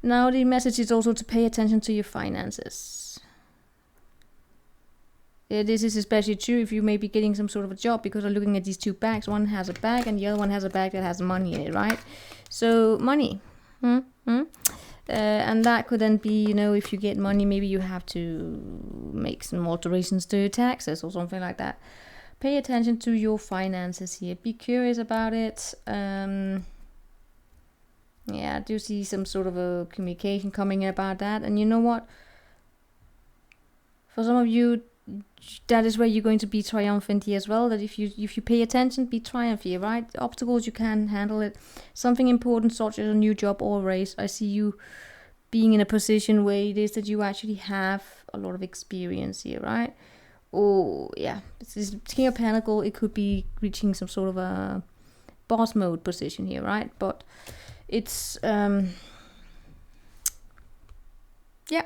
Now the message is also to pay attention to your finances. Yeah, this is especially true if you may be getting some sort of a job, because I'm looking at these two bags. One has a bag and the other one has a bag that has money in it, right? So money. And that could then be, you know, if you get money, maybe you have to make some alterations to your taxes or something like that. Pay attention to your finances here. Be curious about it. Yeah, I do see some sort of a communication coming in about that. And you know what? For some of you, that is where you're going to be triumphant here as well. That if you pay attention, be triumphant here, right? Obstacles, you can handle it. Something important, such as a new job or a raise. I see you being in a position where it is that you actually have a lot of experience here, right? Oh, yeah. This is King of Pentacles. It could be reaching some sort of a boss mode position here, right? But it's yeah,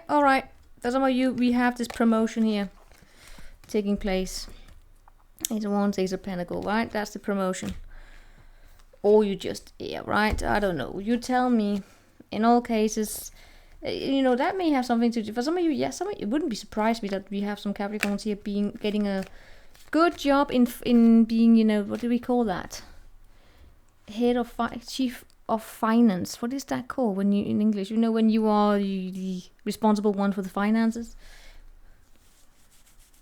all right. For some of you, we have this promotion here taking place. It's one Ace of Pentacles, right? That's the promotion. Or you just, yeah, right? I don't know. You tell me. In all cases, you know, that may have something to do. For some of you, yeah, some of you wouldn't be surprised me that we have some Capricorns here getting a good job in being, you know, what do we call that? Head of chief of finance. What is that called when you in English? You know, when you are the responsible one for the finances.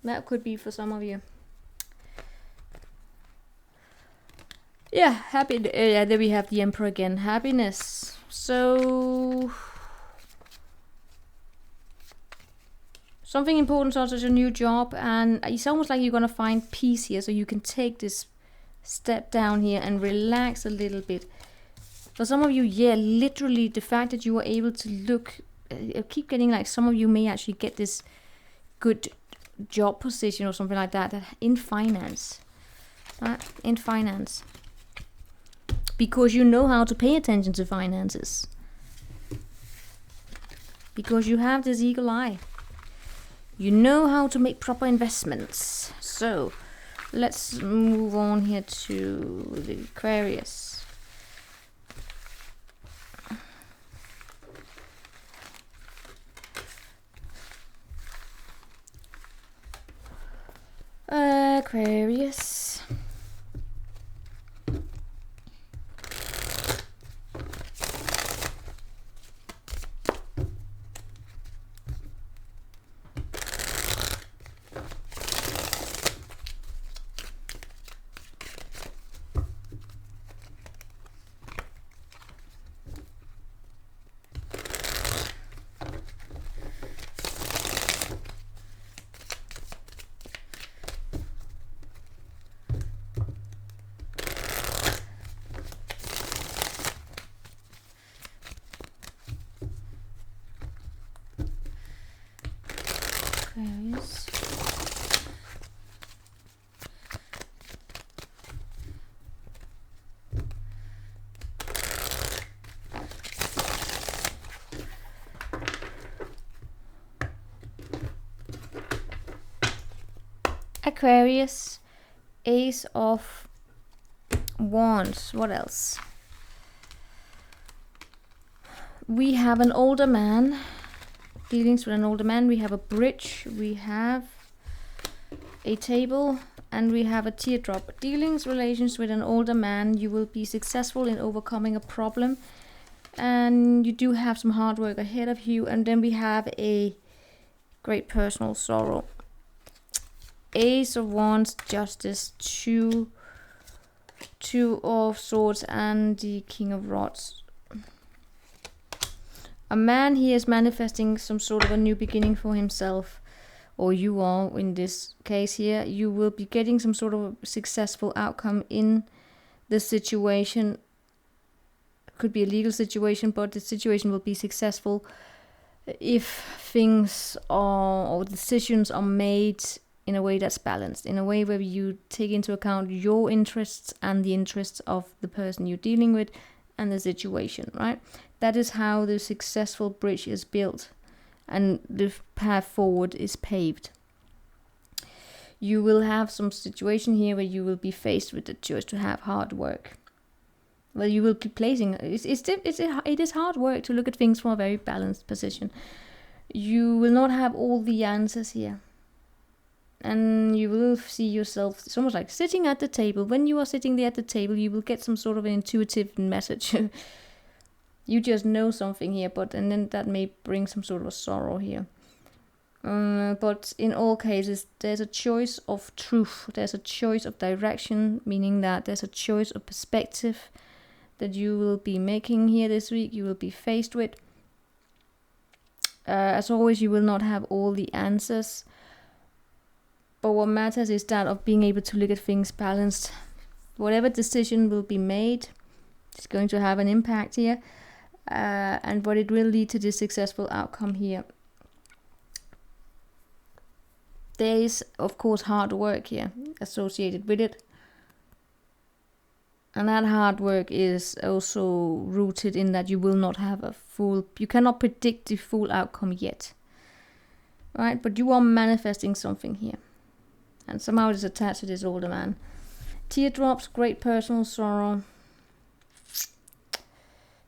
That could be for some of you. Yeah, happy. Yeah, there we have the Emperor again. Happiness. So something important, such as a new job, and it's almost like you're gonna find peace here, so you can take this step down here and relax a little bit. For some of you, yeah, literally the fact that you are able to look, keep getting, like, some of you may actually get this good job position or something like that in finance, right? In finance, because you know how to pay attention to finances, because you have this eagle eye. You know how to make proper investments. So let's move on here to the Aquarius. Aquarius. Aquarius. Aquarius, Ace of Wands. What else? We have an older man. Dealings with an older man. We have a bridge. We have a table. And we have a teardrop. Dealings, relations with an older man. You will be successful in overcoming a problem. And you do have some hard work ahead of you. And then we have a great personal sorrow. Ace of Wands, Justice, Two of Swords, and the King of Rods. A man here is manifesting some sort of a new beginning for himself, or you are in this case here. You will be getting some sort of successful outcome in the situation. Could be a legal situation, but the situation will be successful if things are, or decisions are made in a way that's balanced, in a way where you take into account your interests and the interests of the person you're dealing with and the situation, right? That is how the successful bridge is built and the path forward is paved. You will have some situation here where you will be faced with the choice to have hard work. Well, you will be placing, it is hard work to look at things from a very balanced position. You will not have all the answers here. And you will see yourself, it's almost like sitting at the table. When you are sitting there at the table, you will get some sort of an intuitive message. You just know something here, and then that may bring some sort of a sorrow here. But in all cases, there's a choice of truth. There's a choice of direction, meaning that there's a choice of perspective that you will be making here this week. You will be faced with. As always, you will not have all the answers. But what matters is that of being able to look at things balanced. Whatever decision will be made is going to have an impact here. And what it will lead to this successful outcome here. There is, of course, hard work here associated with it. And that hard work is also rooted in that you will not have you cannot predict the full outcome yet. Right? But you are manifesting something here. And somehow it is attached to this older man. Teardrops, great personal sorrow.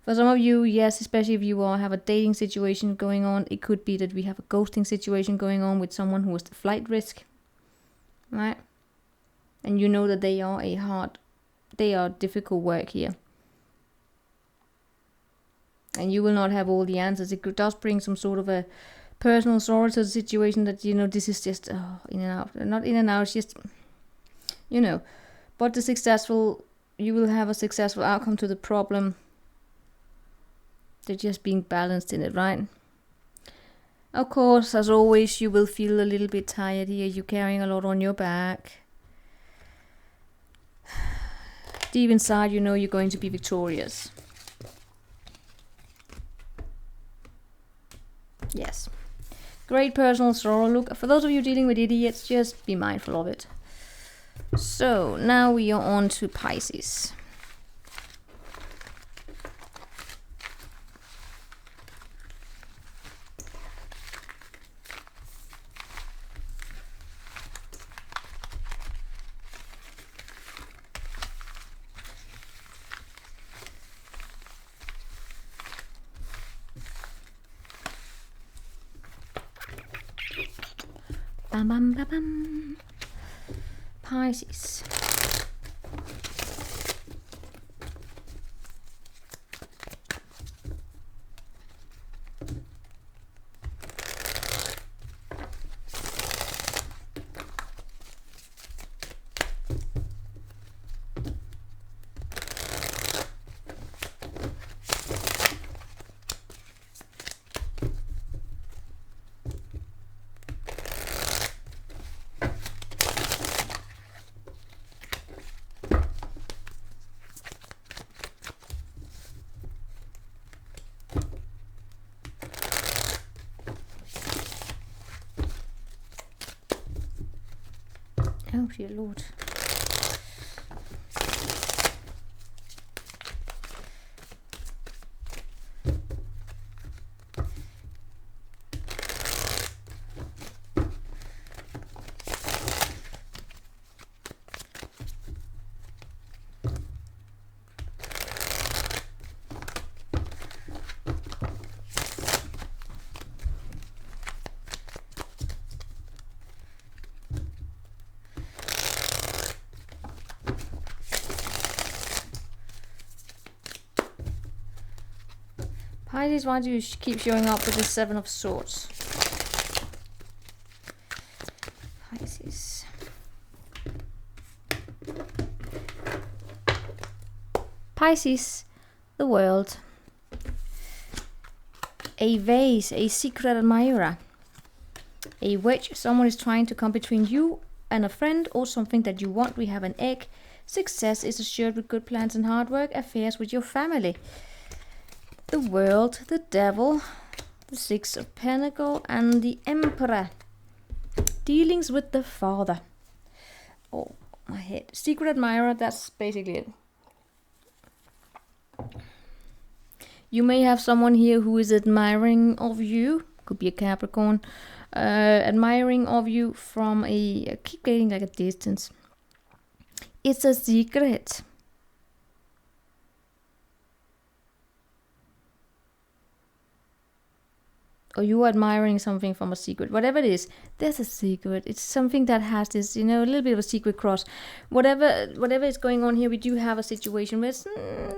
For some of you, yes, especially if you have a dating situation going on, it could be that we have a ghosting situation going on with someone who is the flight risk. Right? And you know that they are difficult work here. And you will not have all the answers. It does bring some sort of a personal sorrow to the situation that, this is just in and out. Not in and out, it's just, But you will have a successful outcome to the problem. They're just being balanced in it, right? Of course, as always, you will feel a little bit tired here. You're carrying a lot on your back. Deep inside, you know you're going to be victorious. Yes. Great personal sorrow. Look, for those of you dealing with idiots, just be mindful of it. So, now we are on to Pisces. Bam, bam, bam, bam. Pisces. Oh dear Lord. Pisces, why do you keep showing up with the Seven of Swords? Pisces. Pisces, the world. A vase, a secret admirer. A wedge, someone is trying to come between you and a friend or something that you want. We have an egg. Success is assured with good plans and hard work. Affairs with your family. The world, the devil, the Six of Pentacles, and the Emperor. Dealings with the father. Oh, my head. Secret admirer, that's basically it. You may have someone here who is admiring of you. Could be a Capricorn. Admiring of you from a... keep getting like a distance. It's a secret. Or you admiring something from a secret. Whatever it is, there's a secret. It's something that has this, you know, a little bit of a secret cross. Whatever is going on here, we do have a situation where it's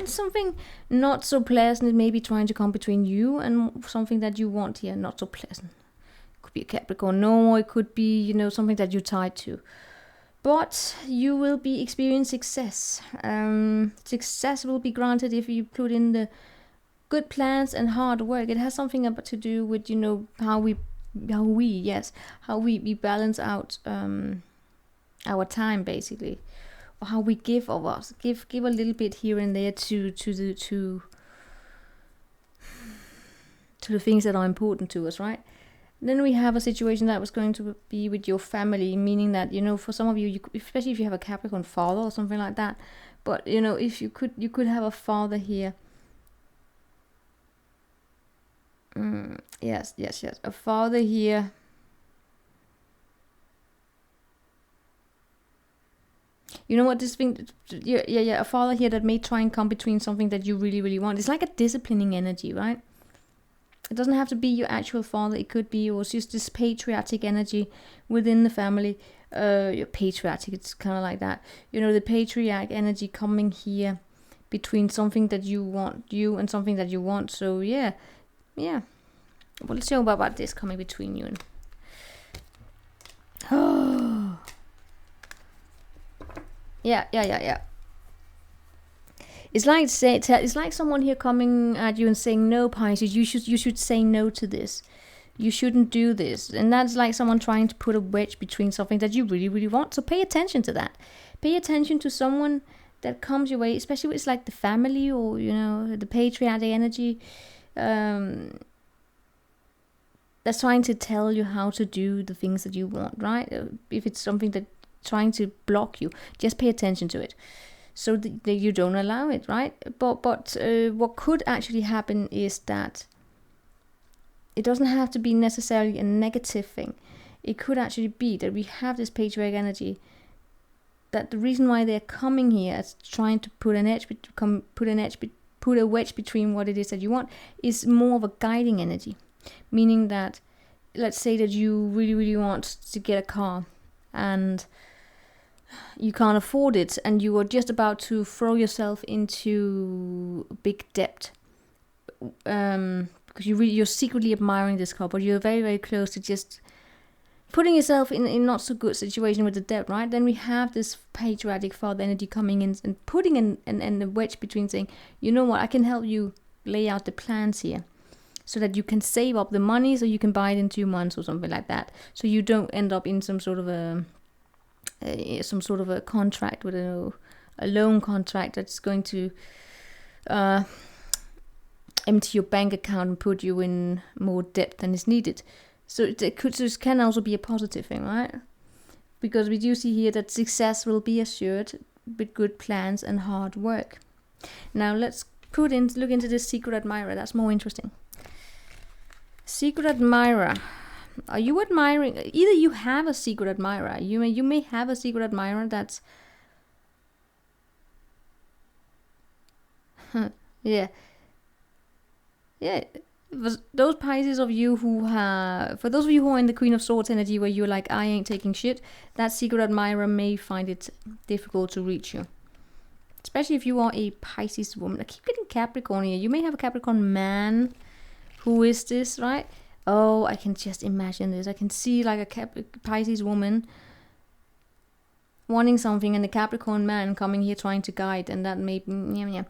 something not so pleasant. It may be trying to come between you and something that you want here. Not so pleasant. It could be a Capricorn. No, it could be, you know, something that you're tied to. But you will be experiencing success. Success will be granted if you put in the good plans and hard work. It has something to do with, you know, how we balance out our time, basically, or how we give of us, give a little bit here and there to the things that are important to us, right? Then we have a situation that was going to be with your family, meaning that, you know, for some of you, especially if you have a Capricorn father or something like that, but, you know, if you could have a father here. Yes. A father here. You know what this thing? Yeah. A father here that may try and come between something that you really, really want. It's like a disciplining energy, right? It doesn't have to be your actual father. It could be, or it's just this patriotic energy within the family. Your patriotic, it's kind of like that. You know, the patriarch energy coming here between something that you want, you and something that you want. So yeah. Well, let's show about this coming between you and... Oh. Yeah. It's like someone here coming at you and saying, no, Pisces, you should say no to this. You shouldn't do this. And that's like someone trying to put a wedge between something that you really, really want. So pay attention to that. Pay attention to someone that comes your way, especially when it's like the family or, you know, the patriotic energy. That's trying to tell you how to do the things that you want, right? If it's something that trying to block you, just pay attention to it, so that you don't allow it, right? But what could actually happen is that it doesn't have to be necessarily a negative thing. It could actually be that we have this patriarch energy, that the reason why they're coming here is trying to put a wedge between what it is that you want is more of a guiding energy. Meaning that, let's say that you really, really want to get a car and you can't afford it, and you are just about to throw yourself into big debt because you're secretly admiring this car, but you're very, very close to just putting yourself in not so good situation with the debt, right? Then we have this patriotic father energy coming in and putting in a wedge between, saying, you know what, I can help you lay out the plans here, so that you can save up the money, so you can buy it in 2 months or something like that. So you don't end up in some sort of a contract with a loan contract that's going to empty your bank account and put you in more debt than is needed. So this can also be a positive thing, right? Because we do see here that success will be assured with good plans and hard work. Now let's look into this secret admirer. That's more interesting. Secret admirer. Are you admiring? Either you have a secret admirer. You may have a secret admirer that's... Yeah. For those Pisces of you for those of you who are in the Queen of Swords energy, where you're like, I ain't taking shit, that secret admirer may find it difficult to reach you. Especially if you are a Pisces woman. I keep getting Capricorn here. You may have a Capricorn man Who is this, right? Oh, I can just imagine this. I can see like a Pisces woman wanting something, and the Capricorn man coming here trying to guide, and that maybe, yeah.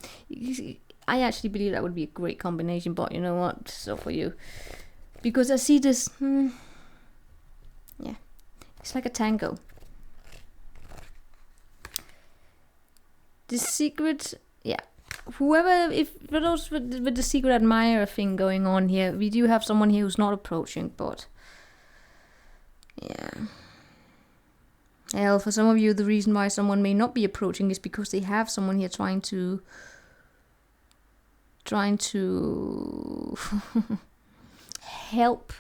I actually believe that would be a great combination, but you know what? So for you, because I see this, yeah, it's like a tango. The secret, yeah. Whoever, if for those with the secret admirer thing going on here, we do have someone here who's not approaching, but yeah. Well, for some of you, the reason why someone may not be approaching is because they have someone here trying to help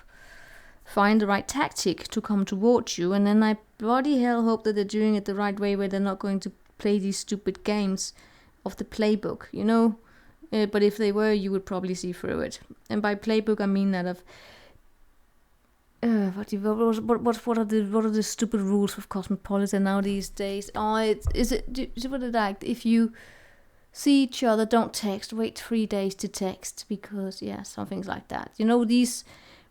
find the right tactic to come towards you, and then I bloody hell hope that they're doing it the right way, where they're not going to play these stupid games of the playbook, you know. But if they were, you would probably see through it. And by playbook, I mean that of what are the stupid rules of Cosmopolitan now these days? Oh, is it what it like? If you see each other, don't text. Wait 3 days to text, because yeah, some things like that. You know, these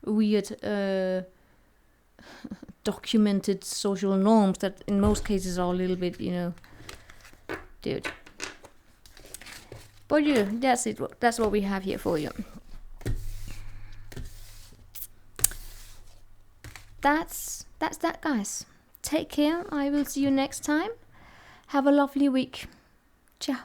weird documented social norms that in most cases are a little bit, you know, dude. But yeah, that's it. That's what we have here for you. That's that, guys. Take care. I will see you next time. Have a lovely week. Ciao.